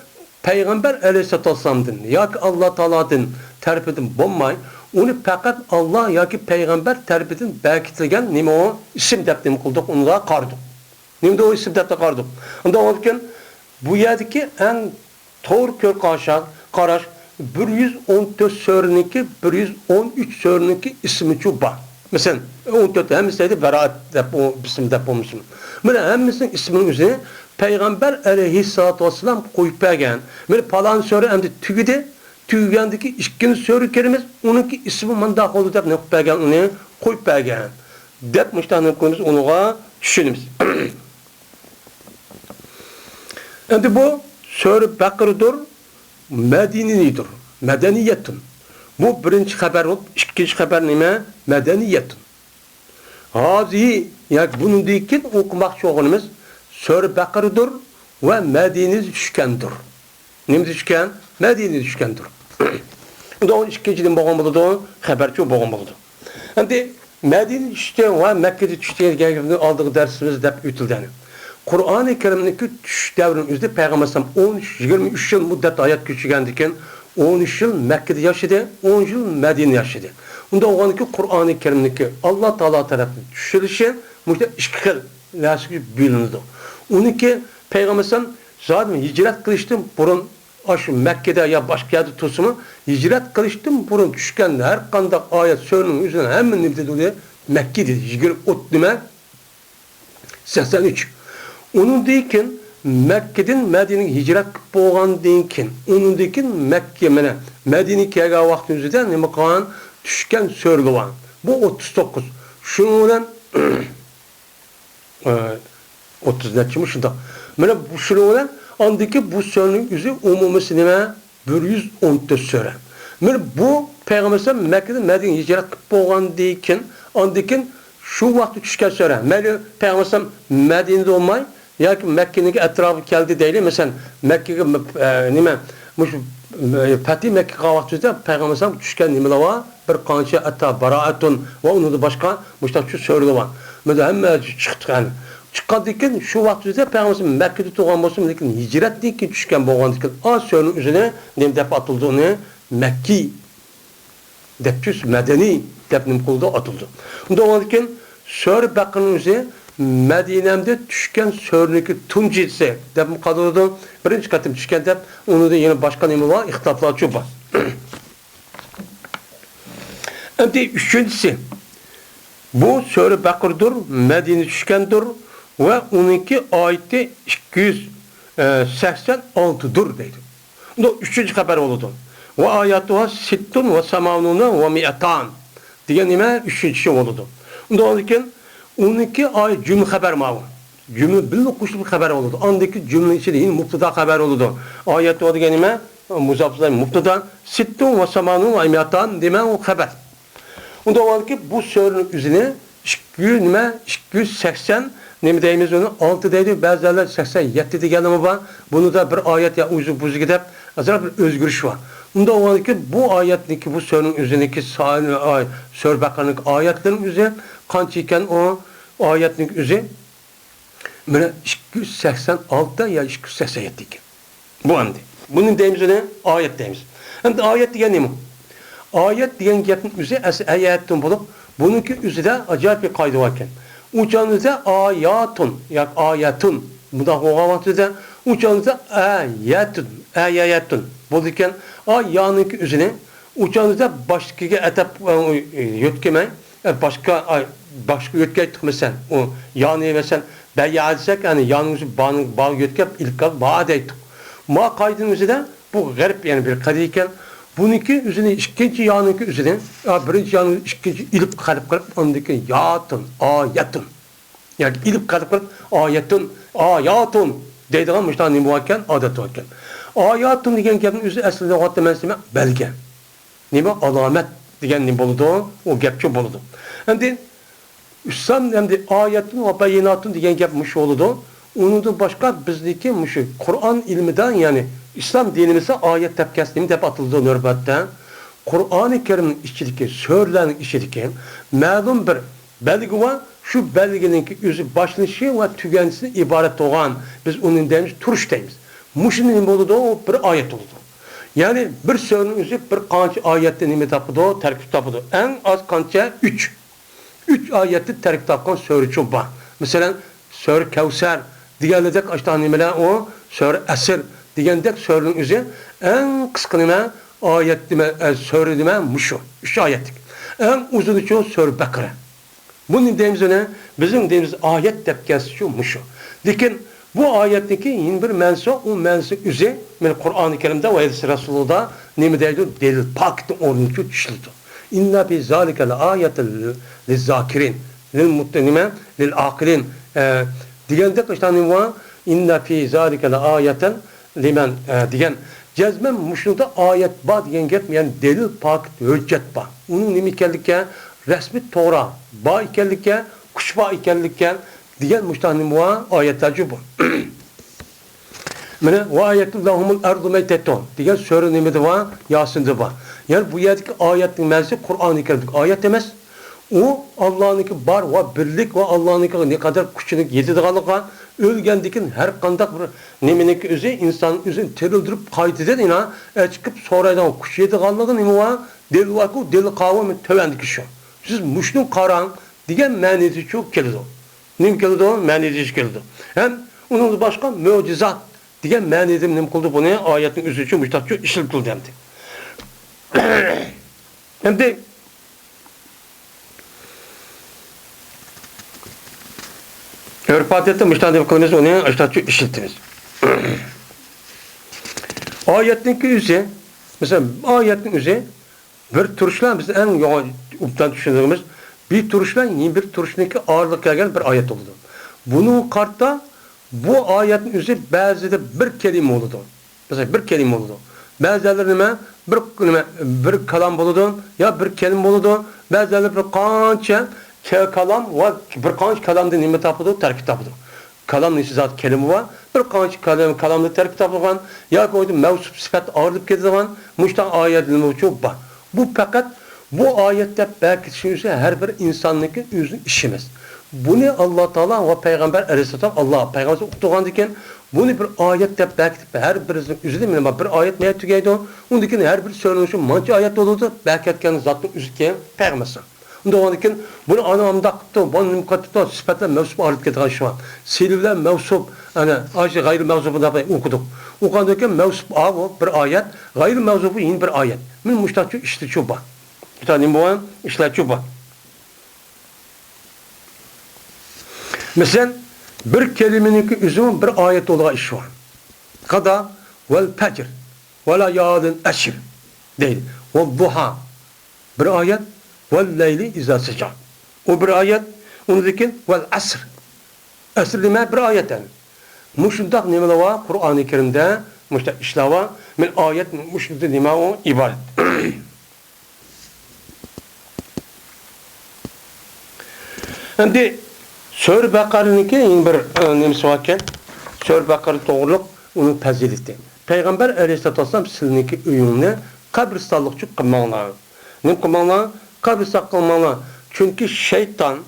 Peygamber Aleyhisselatü Vesselam'dan ya ki Allah Teala'dan terbiyetin bulmay, onu fakat Allah ya ki Peygamber terbiyetin belkitilgen nime o isim deptimi kıldık, onu da kardık. Nime de o isim depte kardık. Onda olurken bu yerdeki en doğru kör karaş 114 sureninki 113 sureninki ismi çuba. Mesela 14 hemisiydi beraat depo isim depomuşsun. Böyle hemisinin isminin üzerine Peygamber aleyhissalatu vesselam koyup bergen. Böyle palan sure hem de tügüde, tügügendeki ikinci sure kerimiz, onunki ismi mandak oldu dep ne koyup bergen, onu koyup bergen. Dep müştahını koyunuz, onuğa düşünümüz. Şimdi bu sure Bakara'dır, Medini'dir, medeniyettin. Bu birinci haber olup, ikinci haber nime? Medeniyettin. Hazi, yani bunun dikin okumak çoğunumuz, Sure Bakara'dır ve Medine'ye düşkendir. Neydi düşken? Medine'ye düşkendir. Bu onun ikinciden boğan buldu, haberci boğan buldu. Şimdi Medine'ye düşken ve Mekke'de düşken aldığı dersimiz de ütüldeni. Kur'an-ı Kerim'deki düş devrinin üzerinde Peygamber 13-23 yıl müddet hayat geçirgendikken 13 yıl Mekke'de yaşadı, 10 yıl Medine yaşadı. Bunda oğandaki Kur'an-ı Kerim'deki Allah Teala tarafından düşürülüşü muhtemelen işgal lasık bilinirdi. Onunki Peygamber zaten hicret kılıştım burun aşı Mekke'de ya başka yerde tutsumu hicret kılıştım burun düşken her kandak ayet sözünün üzerine hemen ne dedi Mekke'de hicret otlime 83. Onun deyken Mekke'den Medine'ye hicret boğan deyken onun deyken Mekke Medine'ye kelgen vaktimizde ne makan düşken sörgüvan. Bu 39. Şundan 30 netçimiş da. Mene bu şundan andaki bu sörünün yüzü umumisi nime 114 söre. Mene bu Peygamber Mekke'den Medine'ye hicret boğan deyken andaki şu vakti düşken söre. Mene Peygamber Medine'de olmay ya ki Mekke'nin etrafı geldi değil. Mesela Mekke'ye nime Fatih Mekke kavaktüzde Peygamber düşken nimeler var. Bir kança ata baraatun ve onu da başka müştak söylüyor var. Mesela hem çıktı yani. Çıkardıkken şu vaktizde Peygamber Mekke'de doğan olsun lekin hicret değil ki düşken boğan dikken a sözünün üzerine nem dep atıldığını Mekki depçüs medeni depnim kulda atıldı. Bunda olanken Sure Bakara'nın üzerine Medine'mde düşken sörüneki tuncitse depim kadrodu birinci katım düşken dep onu da yine başka nemi var ihtilaflar çok var. Hem de üçüncüsü bu Sure Bakara'dır, Medine düşkendir ve onunki ayeti 286'dır deydi. Bu üçüncü haber oldu. Ve ayatuha sittun ve semavnuna ve mi'atan diye nime üçüncü şey oldu. Onda olurken onunki ayet cümle haber mavi. Cümle bir kuşluk haber oldu. Andaki cümle içi değil, mubtada haber oldu. Ayette o diye muzafzayım mubtada sittun ve semavnuna ve mi'atan deme o haber. Onda var ki bu sörünün üzerine 280 ne deyimiz onu 6 deydi bazıları 87 diyelim var. Bunu da bir ayet ya uzu buzu gidip azar bir özgürlük var. Onda var ki bu ayetteki bu sörünün üzerindeki Sure Bakara'nın ayetlerin üzerine kançıyken o ayetin üzerine Mana 286 ya 287 ekan. Bu endi. Buning deymiz ne? Ayet deymiz. Endi ayet degan nima? Ayet degan gapning o'zi asl ayatdan bo'lib, buningki o'zida ajoyib bir qoida bor ekan. Uçağınızda ayatun, yak ayatun. Bunda hoğavatında uçağınızda ayatun. Buldukken ayyanınki üzerine uçağınızda başka etap yötkemeyin. Başka yötke tıkmışsan, o yanı ve sen beyyadisek, yani yanınızı bağ yötkep ilk kal bağ deydik. Ma kaydın üzerinde bu garip yani bir kadıyken bununki üzerine ikinci yanınki üzerine birinci yanın ikinci ilip kalıp ondaki yatın, ayatın. Yani ilip kalıp ayatın deydiğen müştahini muhakken adet varken. Ayatın diyen gapın üzerine aslında o hatta mensime belge. Nime alamet diyen ne buludu? O gapçı buludu. Hem de İslam hem de ayatın ve beyinatın diyen gapmış oldu. Onun da başka bizdeki müşü Kur'an ilminden yani İslam dinimizde ayet tepkesliğini de atıldığı nörbette Kur'an-ı Kerim'in içindeki, söylenin içindeki məlum bir belge var. Şu belgenin özü başlanışı ve tükençisi ibaret olan biz onun deyimiz turuş deyimiz. Muşinin oldu o bir ayet oldu. Yani bir sözün özü bir kança ayette nime tapıdı, terkip tapıdı. En az kança 3. 3 ayette terkip tapkan söre çok var. Mesela söre Kevser diğerledek açtan nimeler o söre Esir diğendek sörün özü en kısa nime ayet deme söre deme muşu. 3 ayetlik. En uzun çoğu söre Bekre. Bunun deyimiz ne? Bizim deyimiz ayet tepkisi şu muşu. Lakin bu ayetteki yeni bir mensu, o mensu üzeri Kur'an-ı Kerim'de ve Hadis-i Resulullah'da ne deydi? Delil paketinin ornuncu düşüldü. İnna bi zalike le ayetel lizzakirin, lil muttenime, lil akilin. Diyende işte ne var? İnna fi zalike le ayeten limen diyen cezmen muşluda ayet ba diyen gap yani delil paket hüccet ba. Onun nemi kellikken resmi Tora ba ikellikken kuşba ikellikken diyen müştahnim var ayetlerce bu. Mene ve ayetu lahumul ardu meytetun diyen sure nimede var Yasin'de var. Yani bu yerdeki ayetin mevzi Kur'an-ı Kerim'deki ayet demez. O Allah'ınki bar ve birlik ve Allah'ınki ne kadar küçük yedidiğalığa ölgendikin her kandak bir nemeneki özü insanın özünü terildirip kaydeder ina çıkıp sonradan kuş yedidiğalığı nemi var deli vaku deli kavamı tövendiki şu. Siz muşnun karan diyen menisi çok kelidi o. Nim kelidi o? Menisi kelidi. Hem onun başka mucizat diyen menisi nim kıldı bunu ayetin özü için müştahçı işil kıldı hem de. Hem de Örfatiyette müştahidi kılınız onu müştahçı işiltiniz. Ayetin üzeri mesela ayetin üzeri bir turuşla biz en uptan düşündüğümüz bir turuşla yeni bir turuşundaki ağırlık gelen bir ayet oldu. Bunun kartta bu ayetin üzeri bazıda bir kelime oldu. Mesela bir kelime oldu. Bazıları nime bir kalam oldu ya bir kelime oldu. Bazıları bir kança kalam ve bir kanç kalamda nime tapıdı terkip tapıdı. Kalam nesi zat kelime var. Bir kanç kalamda terkip tapılan ya koydu mevsup sıfat ağırlık geldiği zaman muştan ayetinin çok var. Bu fakat bu ayette belki şimdi her bir insanlık özünün işimiz. Bunu Allah Teala ve Peygamber Aleyhisselam Allah Peygamber okuduğun diken bunu bir ayette belki her birimizin üzerinde mi bir ayet neye tükeydi o? Ondaki her bir söylenişi manca ayet olurdu. Belki etken zatın üzerine Peygamber'sin. Ondan diken bunu anlamda tuttu, bunu nimkatıda sıfatla mevzup ağırlık getiren şu an. Silivler mevzup, hani acı gayrı mevzupunu da okuduk. Okuduk mevzup ağır bir ayet, gayrı mevzupu yeni bir ayet. Min müştahçı işte çuba. İşte bu an işte çuba. Mesela bir kelimenin üzümün bir ayet olarak iş var. Kada vel fecr ve la yâdın eşir değil. Ve duha bir ayet vel leyli izâ sıca. O bir ayet onu dikin vel asr. Asr deme bir ayet yani. Muşundak nimeler var Kur'an-ı Kerim'de muşta işlava min ayet muşundak nime o ibaret. Şimdi Sure Bakara'nınki yeni bir nemsi varken Sure Bakara doğruluk onun fazileti. Peygamber Aleyhisselatü Vesselam sizinki uyumunu kabristanlıkçı kılmanlar. Ne kılmanlar? Kabristan kılmanlar. Çünkü şeytan,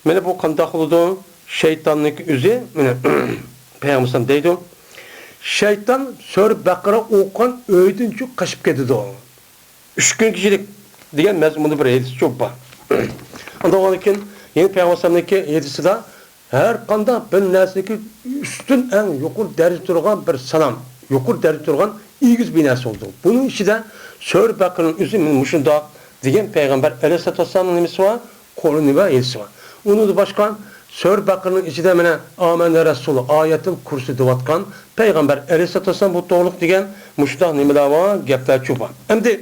beni bu kandak oldu, şeytanlık üzü, Peygamber deydi. Şeytan Sure Bakara okuyan öydün çok kaçıp gidiyordu o. 3 gün kişilik degan mazmunda bir hadis çok var. Ondan sonra yeni Peygamber'deki hadisi de her kanda bir nesneki üstün en yukarı derece durgan bir salam, yukarı derece durgan iyigiz bir nes oldu. Bunun içinde Sure Bakara'nın üzümünün muşunda degan Peygamber Aleyhisselatü Vesselam'ın nimesi var, kolunu ve hadisi var. Onu da başkan Sure Bakara'nın içinde mene Amenna Resulü ayetin kursu divatkan Peygamber Aleyhisselatü Vesselam bu doğruluk degan muşunda nimeler var, gepler çok var. Hem de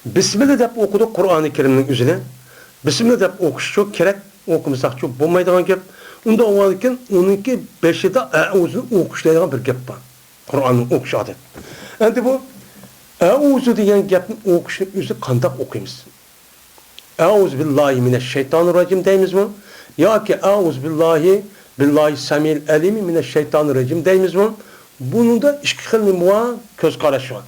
Bismillah deb okudu Kur'an-ı Kerim'in üzerine. Bismillah deb okuş çok gerek. Okumasak çok bulmaydigan gap. Unda olarken onunki 5'de Eûz'u okuşlaydigan bir gap var. Kur'an'ın okuş adet. Endi bu Eûz'u degan gapni okuşni o'zi qanday o'qiymiz? Eûz billahi mineşşeytanirracim deymiz mi? Yoki Eûz billahi samil alim mineşşeytanirracim deymiz mi? Bunun da ikki xil nima ko'z qarashi var.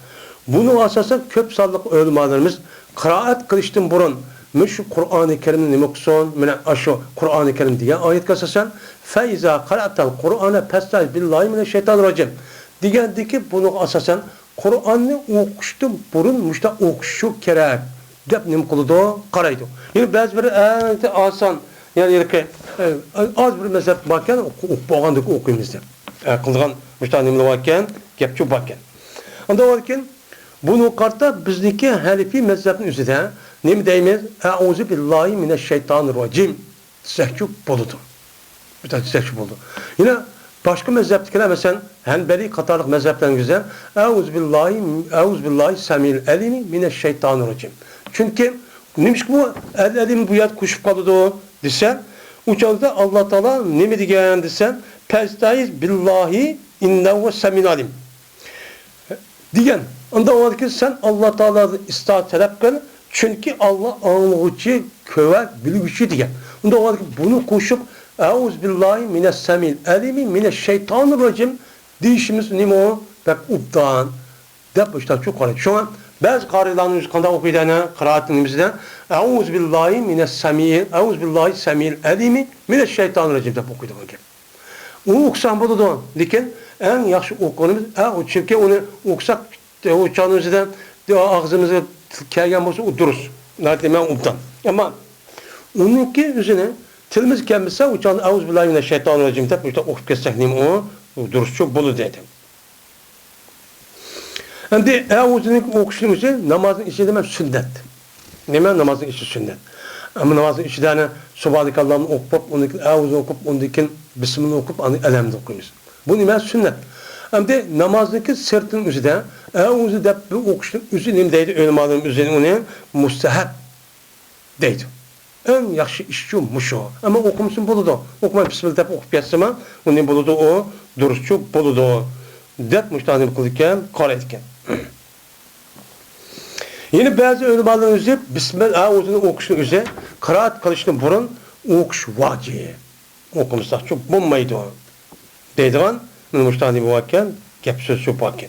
Bunun asasen köp sallık ölümalarımız kıraat kılıştın burun şu Kur'an-ı Kerim'in nima qilsin? Mana şu Kur'an-ı Kerim degan oyatga asasen faiza qara'tal Qur'ana fastaiz billahi mineşşeytanirracim degandiki bunu asasen Kur'an'ni o'qishdan burun mushta o'qishu kerak deb nima qiladi? Qaraydi. Yani ba'zi bir oson yani az bir mazhab borkan o'qigandik o'qiymiz deb qilgan mushta nima borkan gap shu borkan. Onda olkin bunu karta bizdeki Hanifi mezhebinin üzerinde ne deyimiz? Eûzu billahi mineşşeytanirracim. Sehçuk buludu. Bir tane sehçuk buldu. Yine başka mezheptekiler mesela Hanbeli katarlık mezheplerin güzel. Eûzu billahi samil elimi mineşşeytanirracim. Çünkü neymiş bu elim bu yat kuşup kaldı desen uçakta Allah Teala ne mi diyen desen Pestaiz billahi innehu samil alim. Diyen. Onda o ki sen Allah Teala'dan istiğfar talep kıl. Çünkü Allah anlayıcı, kuvvet, bilgisi diyen. Onda o ki bunu koşup Eûzbillahi mine's-semil alimi mineşşeytanirracim deyişimiz nima o? Bak ubdan. Dep işte çok kolay. Şu an bazı qarilarımız qanday o'qiydana qiraatimizda Eûzbillahi mine's-semil alimi mineşşeytanirracim deb o'qiydigan gap. Onu o'qisam bo'ladi. Lekin eng yaxshi o'qiganimiz çünkü onu o'qisak o canımızdan ağzımıza kelgen olsa o duruz. Nerede ben umdan. Ama onunki üzerine tilimiz gelmişse o canı Eûzubillahimineşşeytanirracim deyip işte okup geçsek neyim o duruz çok bolu dedim. Şimdi Eûz'un okuşluğumuzu namazın içi demem sünnet. Neymen namazın içi sünnet. Ama namazın içi de hani Subhanekallah'ını okup, Eûz'u okup, ondaki Bismillah'ını okup, elemde okuyumuz. Bu neymen sünnet. Hem de namazdaki sırtın üzerinde Eûz'u deyip bir okuşun üzerine deydi, ölümalının üzerine onu mustahab deydi. En yaxşı iş şu. Ama okumuşsun buludu. Okumayı Bismillah deyip okup yatsama, onun buludu o, duruşçu buludu o. Deyip müştahanım kılırken, kar etken. Yine bazı ölümalının üzerine Bismillah Eûz'unu okuşun üzerine kıraat kılışının burun okuş vacip. Okumuşsak çok bulmaydı o. Deydiğin müştahani bu vakken, gep söz şu vakken.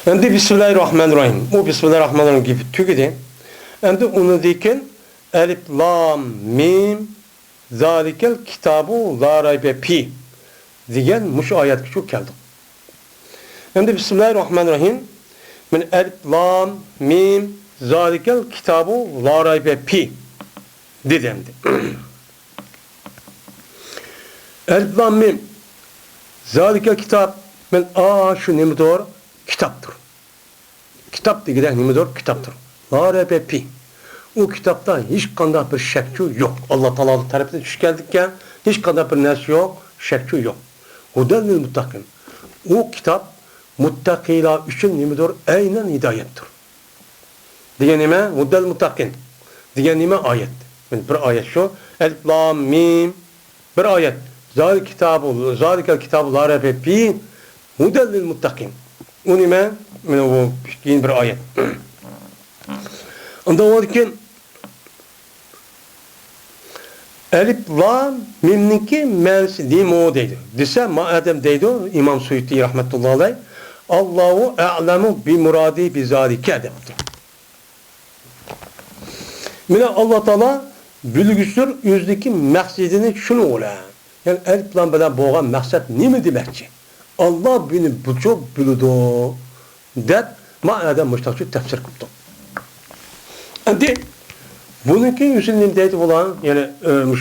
Şimdi Bismillahirrahmanirrahim. O Bismillahirrahmanirrahim gibi tükedi. Şimdi onu deyken Elif, Lam, Mim, Zalikel kitabu la raybe pi diyen muş ayet çok geldi. Şimdi Bismillahirrahmanirrahim. Men Elif, Lam, Mim, Zalikel kitabu la raybe pi dedemdi. Elif, Lam, Mim, Zalikel kitap. Men şu nemi doğru? Kitaptır. Kitap diye nemi doğru? Kitaptır. La raybe pi. O kitapta hiç kadar bir şekçu yok. Allah Teala'nın tarafından düş geldikken hiç kadar bir nes yok, şekçu yok. Hudelil muttakin. O kitap muttakiler için nemidir? Aynen hidayettir. Diye nime? Hudelil muttakin. Diye nime? Ayet. Yani bir ayet şu. Elif, Lam, Mim. Bir ayet. Zalikel kitabu la raybe fi hudelil muttakin. O nime? O bir ayet. Ondan olurken Elif, Lam, Mim'ninki mensi limo deydi. Dese madem deydi İmam Suyuti rahmetullahi aleyh Allahu a'lemu bi muradi bi zalike demdi. Mine Allah Taala bilgüsür yüzdeki maksadını şunu ola. Yani elif lam bilan bo'lgan maqsad nima demakchi? Allah buni bu çok biladi deb ma'noda mushtaqchi tafsir qildi. Endi buniki yüzünün deydi olan yani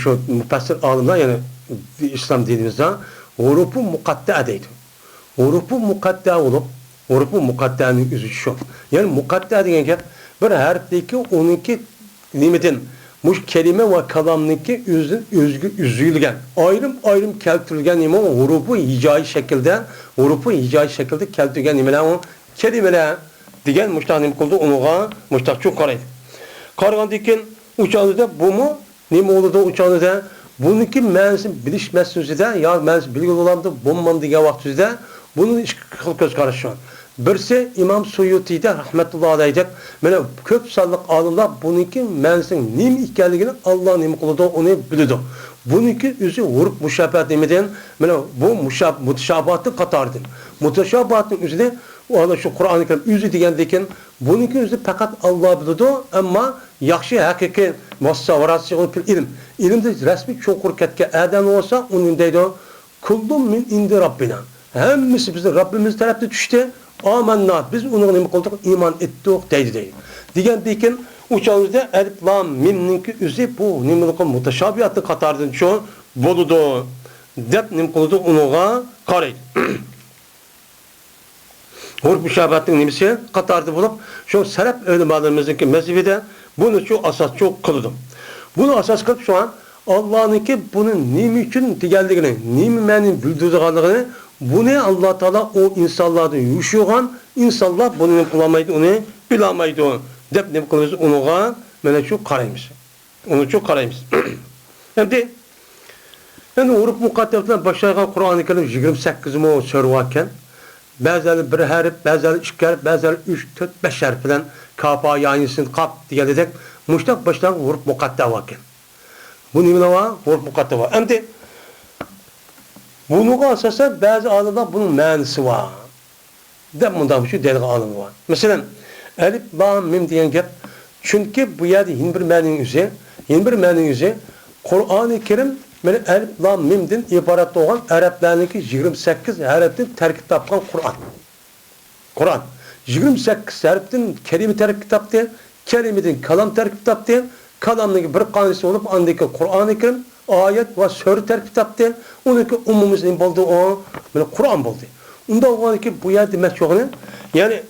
şu mufassir alimler yani İslam dinimizde hurufu mukatta deydi. Hurufu mukatta olup hurufu mukattanın yüzü şu. Yani mukatta degan gap bir harfdeki onunki nimetin muş kelime ve kalamniki üzülgen ayrım keltirilgen nime hurufu hicai şekilde keltirilgen nimeler o kelimeler diyen muştahnim kıldı onuğa muştahçı qaraydı. Qarğandikin uçağında bu mu? Nima oldu uçağında? Bununki ma'nosini bilishmasligida yo ma'nosi bilgili bo'lamdi, bo'lmadi degan vaqtida bunun ikki xil ko'z qarash bor. Birisi İmam Suyutiyda rahmetullohi alayhi mana ko'p sonliq olimlar buniki ma'nosini nima ekanligini Alloh nima qiladi, uni biladi. Buniki o'zi urf mushabahat demadan mana bu mutashabahatning qatoridan. Mutashabahatning o'zida ana shu Qur'oni Karim o'zi degandekin buniki o'zi faqat Alloh biladi, ammo yaxshi haqiqiy musavarasi fil ilm. İlimde resmi çoğur ketke eden olsa onun deydi kullum min indi Rabbina. Hemmisi bizim Rabbimiz tarafta düştü. Amenna. Biz onun nime kıldık? İman ettik deydi. Diyen deyken uçağımızda elif lam mimninki üzü bu nimelikon muteşabihatı katardan şu boludu. Dep nime kıldı onuğa qaraydı. Hurf müşabihatın nimesi katardı bulup şu serep ölümalarımızdaki mezhebide bunu şu asas çok kılıdım. Bunu asas kılıp şu an Allah'ınki bunun nimi için geldiğini, nimi menin bildirdiğini, bunu Allah Teala o insanlardan yuşuğan, insanlar bunu bulamaydı, onu bilamaydı. Dep ne kılıyoruz onuğa, mene şu qaraymiz. Onu çok qaraymiz. Şimdi uruf mukaddeften başlayan Kur'an-ı Kerim 28 mu sörvakken, bazıları bir harf, bazıları iki harf, bazıları 3, 4, 5 harf bilen kapa yanısını kap diye dedik. Muştak başlayan uruf mukaddef varken. Bu nimine var? Uruf mukaddef var. Şimdi bunu asasa bazı alimler bunun manası var. Dep bundan şu deli alimi var. Mesela elif, lam, mim diyen gap. Çünkü bu yerde hinbir menin yüzü Kur'an-ı Kerim elif, lam, mim'den ibaret olan Araplarındaki 28 harften terkip tapan Kur'an. 28 harften kelime terkip taptı, kelimeden kalam terkip taptı, kalamdaki bir kanısı olup andaki Kur'an-ı Kerim ayet ve sure terkip taptı, ondaki umumumuzun bulduğu o Kur'an buldu. Onda o ki bu yer demek çoğunu, yani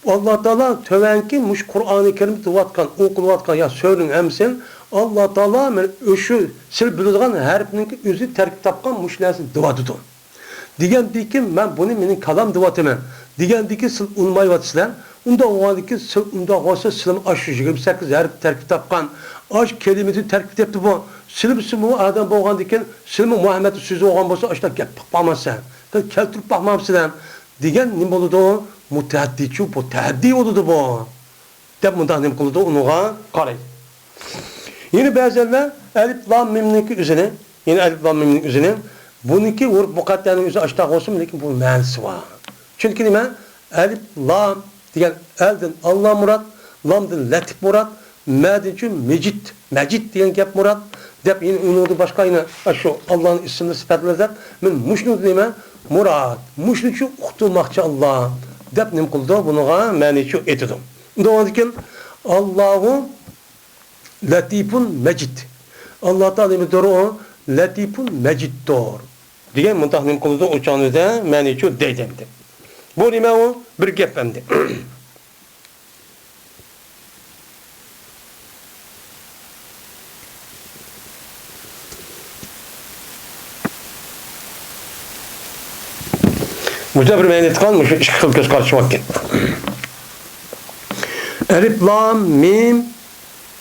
Allah Teala tövenki muş Kur'an-ı Kerim duvatkan, okulatkan ya surenin hemsin Allah Teala öşü sil bildiğin harfinin özü terkip tapkan muşlasın duvatıdı. Digen dikim ben bunu benim kalam duvatımı. Digen dikim sil unmay vatsılan. Onda o ki sil unda olsa silim aşı 28 harf terkip tapkan. Aş kelimesi terkip yaptı bu. Silim adam boğan diken silim Muhammed'in sözü olan olsa aşta gel bakmamazsan. Keltirip bakmamazsan. Digen ne oldu o? Mutahaddi çu bu tahaddi oldu bu. Dep bundan ne oldu onuğa qaraydı. Yine bazıları elif lam mim'ninki üzerine, yine elif lam mim'nin üzerine bununki urf mukaddenin üzerine aşağı olsun lakin bu manası var. Çünkü nime? Elif lam diyen elden Allah murad, lamdan latif murad, ma'den şu mecid diyen gap murad. Dep yine unudu başka yine şu Allah'ın isimli sıfatları men muşnu nime? Murad. Muşnu şu uqtulmakçı Allah. Dep nim kıldı bunuğa mani şu etidim. Doğandikin Allahu latifun mecid. Allah Teala mi doğru latifun meciddir. Diye muntahnim kıldı uçağınızda mani şu deydemdi. Bu nime o? Bir gepemdi. Burada bir meynet kalmış, iki kıl göz karşımakken. Elif, lam, mim,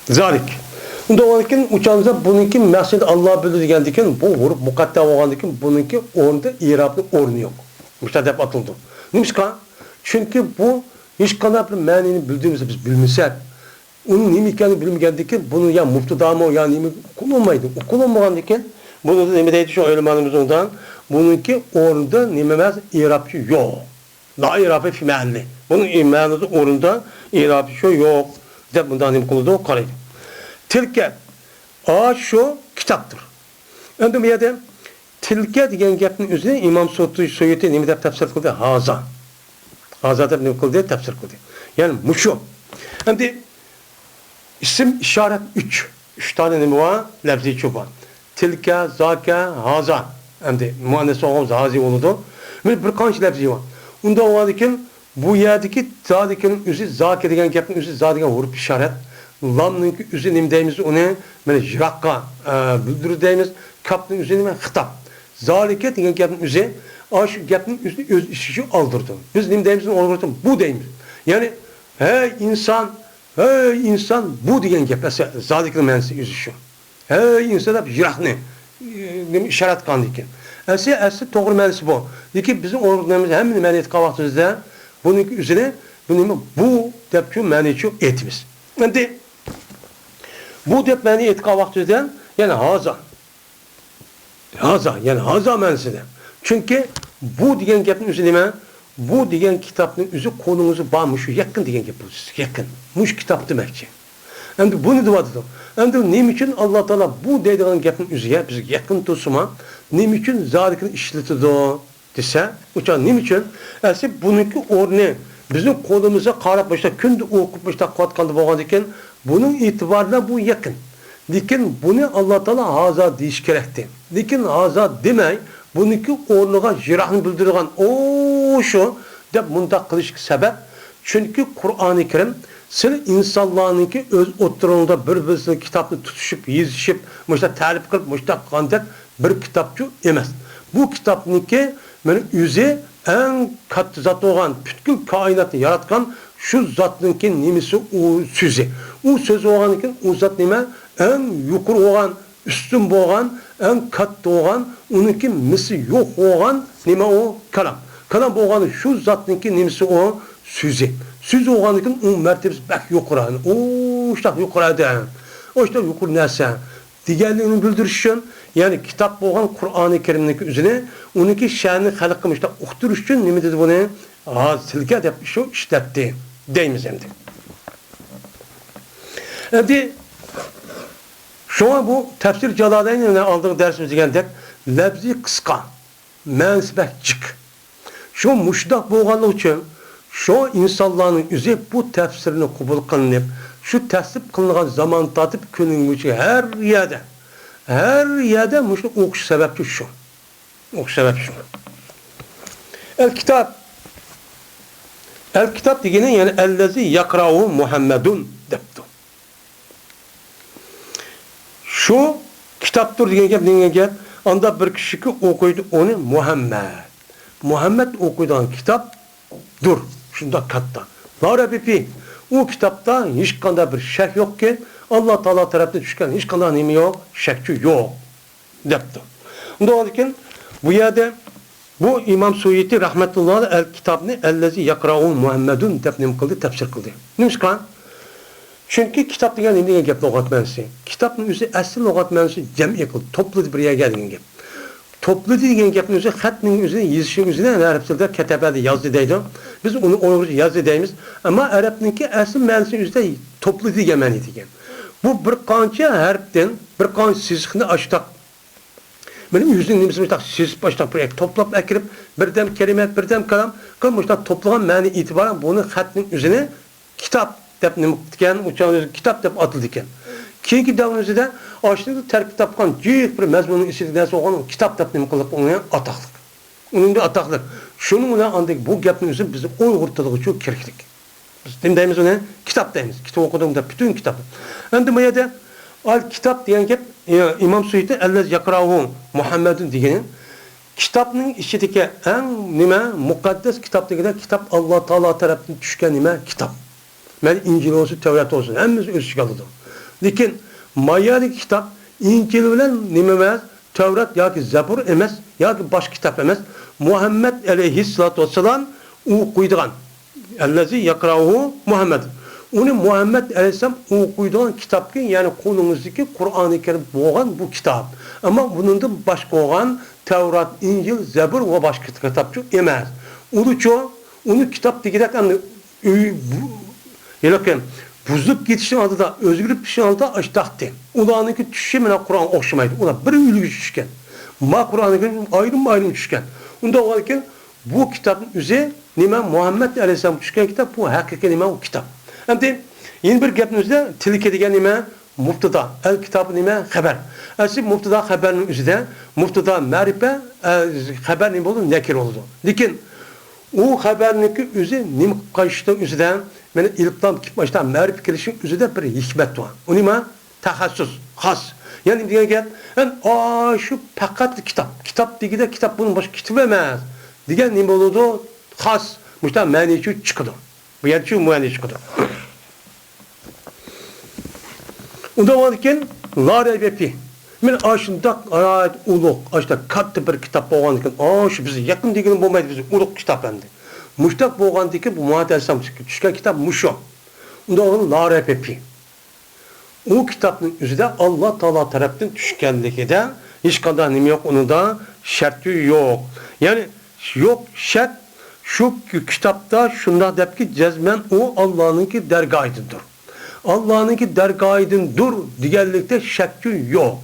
zalik. Bunda olanken uçağınızda bununki məqsədi Allah bilir geldikken bu vurup mukaddem olandikken bununki orada irablı ornu yok. Müştədəb atıldı. Nimişka? Çünkü bu hiç kadar bir mənini bildiğimizde biz bilmişsek onun nemi ikanı bilməyəndikken bunu ya muftudamı ya nemi kullanmaydı. O kullanmayandikken bunu da nemedeydi şu ölümanımız ondan bununki orada nememez irabçı yok. La irabı fi mahalli. Bunun imanı orada irabçı yok. De bundan nem kıldı o qaraydı. tilke şu kitaptır. Endi bu yerda tilke degan gapning o'zini Imom Suyuti nima deb tafsir qildi? Haza. Haza deb nima qildi? Tafsir qildi. Ya'ni mushu. Endi isim işaret 3. 3 tane nima var? Lafzi çoban. Tilka, zaka, haza. Endi muannas olmaz hazi oludu. Bir qancha lafzi var. Unda olarken bu yerdeki zadikinin özü zaka degan gapning o'zi za degan huruf işaret. Lamning o'zi nima deymiz uni? Mana jiraqqa bildirib deymiz. Kapning o'zi nima? Xitob. Zalika degan gapning o'zi shu gapning o'zini o'z ishiga oldirdi. Biz nima deymiz? Oldirdim. Bu deymiz. Ya'ni hey insan bu degan gap esa zalikning ma'nosi o'zi shu. Hey inson deb jiraqni nima ishorat qilgan ekan. Asli to'g'ri ma'nosi bu. Lekin bizning o'rnimiz hamma nimani aytgan vaqtimizda buning o'zini bu deb shu ma'nochi aytamiz. Endi bu deb ma'ni aytgan vaqtimizda yana yani haza ma'nosida. Chunki bu degan gapning o'zi nima? Bu degan kitobning o'zi qo'lingizga bormi shu yaqin degan gap bu. Yaqin. Mush kitob demakchi. Endi buni deyapti. Endi nima uchun Alloh taolo bu deydigan gapning o'ziga bizga yaqin to'sima, nima uchun zalikni ishlatadi desa, o'sha nima uchun? Asli buniki o'rni bizning qo'limizga qarab boshlab kunda o'qib boshlab qotganda bo'lgan ekan, buning e'tiborida bu yaqin. Lekin buni Alloh taolo haza deyish kerakdi. Lekin haza demay, buniki o'rniga jirohni bildirgan shu deb mundaq qilish sabab, chunki Qur'oni Karim siz insonlarningki o'z o'ttiringda bir-birini kitobni tutishib, yezishib, mushta ta'rif qilib, mushta qandak bir kitobchi emas. Bu kitobniki mana o'zi eng katta zot bo'lgan, butkul koinotni yaratgan shu zotningki nimasi u so'zi. U so'z bo'lgan ekan, u zot nima? Eng yuqori bo'lgan, ustun bo'lgan, eng katta bo'lgan, uniki misli yo'q bo'lgan nima u? Kalam. Kalam bo'lgani shu zotningki nimasi u? So'zi. Söz olgan için o mertebesi bak yukarı. İşte yukarıda. İşte yukarı neyse. Diğerlerini bildiriş için yani kitap olan Kur'an-ı Kerim'deki üzerine onunki şanını halkım işte ukturiş için ne dedi bunu? Silke de şu işletti. Deyimiz hem de. Şimdi şu an bu tefsir Celaleyn'e aldığım dersimize geldik. Lefzi kıska. Mensbek çık. Şu muşdak boğanlık için şu insanların üzü bu tefsirini kabul kılınıp, şu tesip kılınan zaman tatıp günümüzü her yerde müşrik okuş sebepçi şu. Okuş sebep şu. El kitap degene yani ellezi yakrahu Muhammedun depti. Şu kitaptır degen gap, anda bir kişi ki okuydu onu Muhammed okuyduğun kitap dur. Şunda katta. Larabipi. O kitapta hiç kanda bir şek yok ki Allah Teala tarafından düşken hiç kanda nemi yok, şekçi yok. Depti. Doğruken bu yerde bu İmam Suyuti rahmetullahi el kitabını ellezi yakrahu Muhammedun depnim kıldı, tefsir kıldı. Neymiş kan? Çünkü kitap degen ne gap logat mənsi. Kitabın özü asli logat mənsi cem'i kıldı. Toplu bir yere geldiğin gap. Toplu degan gapning o'zi xatning o'zini yezishning o'zini arab tilida katabada yozdi deydi. Biz uni uyg'urcha yozdi deymiz. Ammo arabniki asl ma'nosi o'zida toplu degan ma'no ekan. Bu bir qancha harfdan bir qancha sizikni ashtaq. Benim yüzün nimasi mustaq siz baştan bir toplab akirib birdam kalimat birdam kalam qilmoqda to'plagan ma'no e'tiboran buni xatning o'zini kitob deb nima degan, o'sha kitob deb atildi ekan. Keyingi davrimizda aşırı terk tapkan büyük bir mezmunun içinde olan kitap tapnım kılıp onun ataklık. Onun da ataklık. Şunun ona andık bu gapın üzerine bizi Uygurtalığı çok kirklik. Biz demeyimiz ona kitap deyimiz. Kitap okuduğumda bütün kitap. Endi bu yerde al kitap diyen gap İmam Suyuti ellez yakrahu Muhammedun diyenin kitapның içindeki en nime mukaddes kitap degene kitap Allah Teala tarafından düşken nime kitap. Yani İncil olsun, Tevrat olsun. Hemimiz öz çıkalıdır. Lekin mayalik kitap İncil bilen nima emas, Tevrat yoki Zabur emas, yoki boshqa kitap emas. Muhammed alayhissalatu vassalam o'qiydigan. Allazi yaqrahu Muhammed. Uni Muhammed alayhissalom o'qiydigan kitapki, ya'ni qo'lingizdagi Qur'oni Karim bo'lgan bu kitap. Ammo buningdan boshqa bo'lgan Tevrat, İncil, Zabur va boshqa kitapchi emas. Uni kitap deganda lekin buzulup gitişin aldıda, özgürlük düşüşün aldıda açtaktı. Ulanınki düşüşü mene Kur'an okşamaydı. Ulan bir ülgü düşüşken. Ma Kur'an'ın ayrım düşüşken. Onda o ki bu kitabın üzeri nime Muhammed Aleyhisselam düşken kitap bu hakiki nime o kitap. Hem de yeni bir gapimizde tilke degen nime mubtada. El kitabı nime haber. Asli mubtada haberinin üzerinde mubtada marife haber nime oldu nekir oldu. Lakin o haberninki üzeri nime kaçtığın üzerinden meni ilklam baştan marife gelişin üzerinde bir hikmet var. O nime tahassus, has. Yani diye gel, yani şu fakat kitap. Kitap digide kitap bunun başka kitabı emez. Digen nime oldu? Has. Müşten mani çıkıdı. Bu yer şu mani çıkıdı. Onda varken la reybe fi. Men aşında ayet uluk, aşında kattı bir kitap boğandıkken, şu bizi yakın diginin bulmaydı bizi uluk kitap endi. Müştak boğandıkken bu Muhammed Aleyhisselam düşken kitap muşo. Onda onun la reybe fi. O kitabın üzerinde Allah Teala tarafından düşkenliği de hiç kadar nime yok, onun da şartı yok. Yani yok şart şu kitapta şunda dep ki cezmen o Allah'ınki dergahıdır. Allah'ınki dergahıdır diğerlikte şartı yok.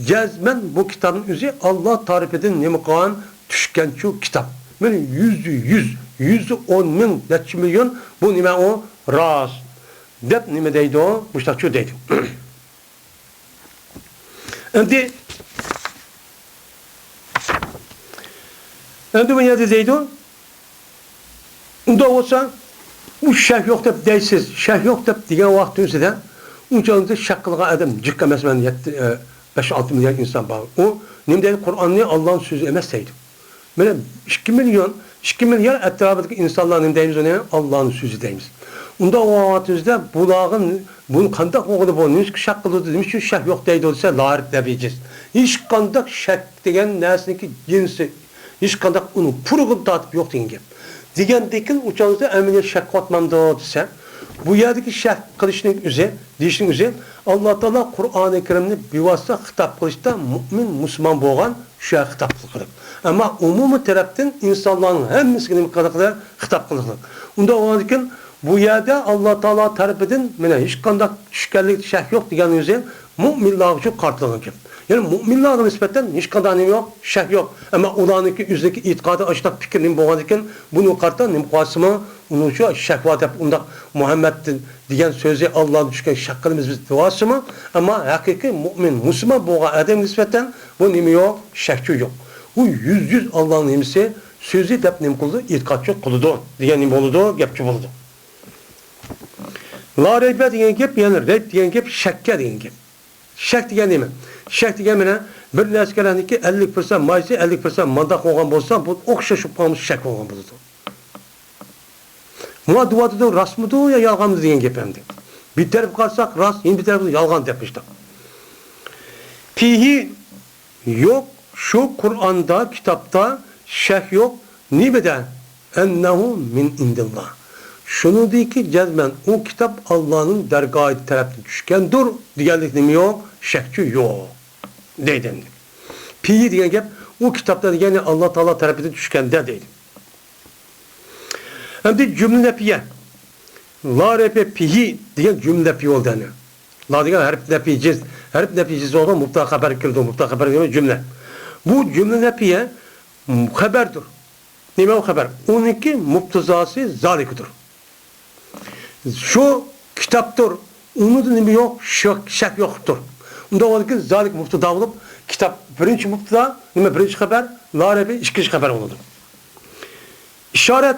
Cezmen bu kitabın üzerinde Allah tarif eden nime kalan düşken şu kitap. Yani yüzü 10 bin, neçi milyon bu nime o rast. Dep nime deydi o? Müştakçı deydi. Şimdi bu yerde deydi o? Onda olsa bu şeyh yok dep deysiz. Şeyh yok dep diyen vaktinizde de uçağınızda şakkılığa adam cıkka mesela 5-6 milyar insan bağlı. O nime deydi? Kur'an'ı Allah'ın sözü emezseydi. Böyle 2 milyar etrafındaki insanlar nime deyimiz ona Allah'ın sözü deyimiz. Onda o vaktimizde bulağın bunu kandak oğlu bu nüsk şakkılı demiş şu şah yok deydi olsa larik debeceğiz. Hiç kandak şak degen nesneki cinsi hiç kandak onu puruğun dağıtıp yok degen. Digen dekin uçağınızda emniyet şak atmamda dese bu yerdeki şak kılışının üzeri, dişinin üzeri Allah Teala Kur'an-ı Kerim'ni bir vasıta hitap kılışta mümin, Müslüman boğan şak hitap kılır. Ama umumi taraftan insanların hem miskinim kadar hitap kılır. Onda o vaktin bu yerde Allah Teala tarif edin, mene hiç kandak şükerlik şah yok diyen yüzden müminler çok kartlanır ki. Yani müminler'e nispeten hiç kandak yok, şah yok. Ama olanınki yüzdeki itikadı açıkta fikirinin boğazıken bunu kartan nimkasıma onu şu şehvat yap onda Muhammed'in diyen sözü Allah'ın düşken şakkılımız biz duası mı? Ama hakiki mümin, Müslüman boğa adam nispeten bu nimi yok, şahçı yok. Bu yüz Allah'ın nimisi sözü dep nim kıldı, itikatçı kılıdı. Diyen nim oldu, yapçı oldu. La reybe diyen gep, yani reyb diyen gep, şekke diyen gep. Şek diyen neymi? Şek diyen ne? Bir neskeleniki 50% maysi, 50% mandak olan bolsa, bu okşaşıp kalmış şek olan buludu. Buna duadıdır, rast mıdır ya yalgandır diyen gep hem de. Bir taraf kalsak rast, yine bir tarafı yalgan demiştik. Fihi yok, şu Kur'an'da, kitapta şek yok. Nibeden? Ennehu min indillah. Şunu diyor ki cezmen o kitap Allah'ın dergahı tarafından düşkendir. Diğerlik nemi yok, şekçi yok. Deydim. Pi'yi diyen gep o kitapta yani Allah Teala tarafından düşken de değil. Hem de cümle piye. La repe pihi diyen cümle piye oldu yani. La diyen harf nepiciz. Harf nepiciz olan mubtada haber kıldı. Mubtada haber kıldı cümle. Bu cümle nepiye haberdir. Nime o haber? Onunki muktezası zalikidir. Şu kitaptır. Onun da nimi yok, şek yoktur. Onda o ki zalik mubtada olup kitap birinci mubtada, nime birinci haber, la rebi ikinci haber oldu. İşaret,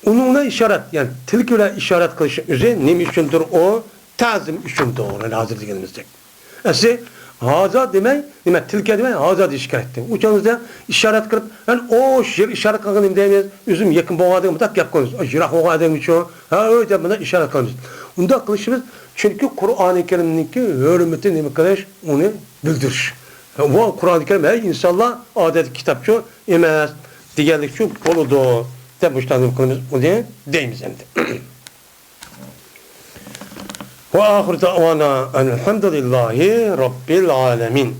onunla işaret, yani tilküyle işaret kılışı üzeri nimi üçündür o, tazim üçündür o, hazır diyenimizde. Esi, haza demek, nime tilke demek, haza diye işaret etti. Uçağınızda işaret kılıp, yani o şir işaret kılgınım demeyiz, üzüm yakın boğadığım mutlak yap koyuyoruz. Jirak boğadığım için o, öyle yapmadan işaret kılıyoruz. Onda kılışımız, çünkü Kur'an-ı Kerim'deki hürmeti nime kılış, onu bildiriş. Bu Kur'an-ı Kerim, insanlar adet kitapçı, emez, diğerlik şu, boludu. Demişler kılımız, o diye deyimiz hem de. Ve ahir da'vana elhamdülillahi rabbil alemin.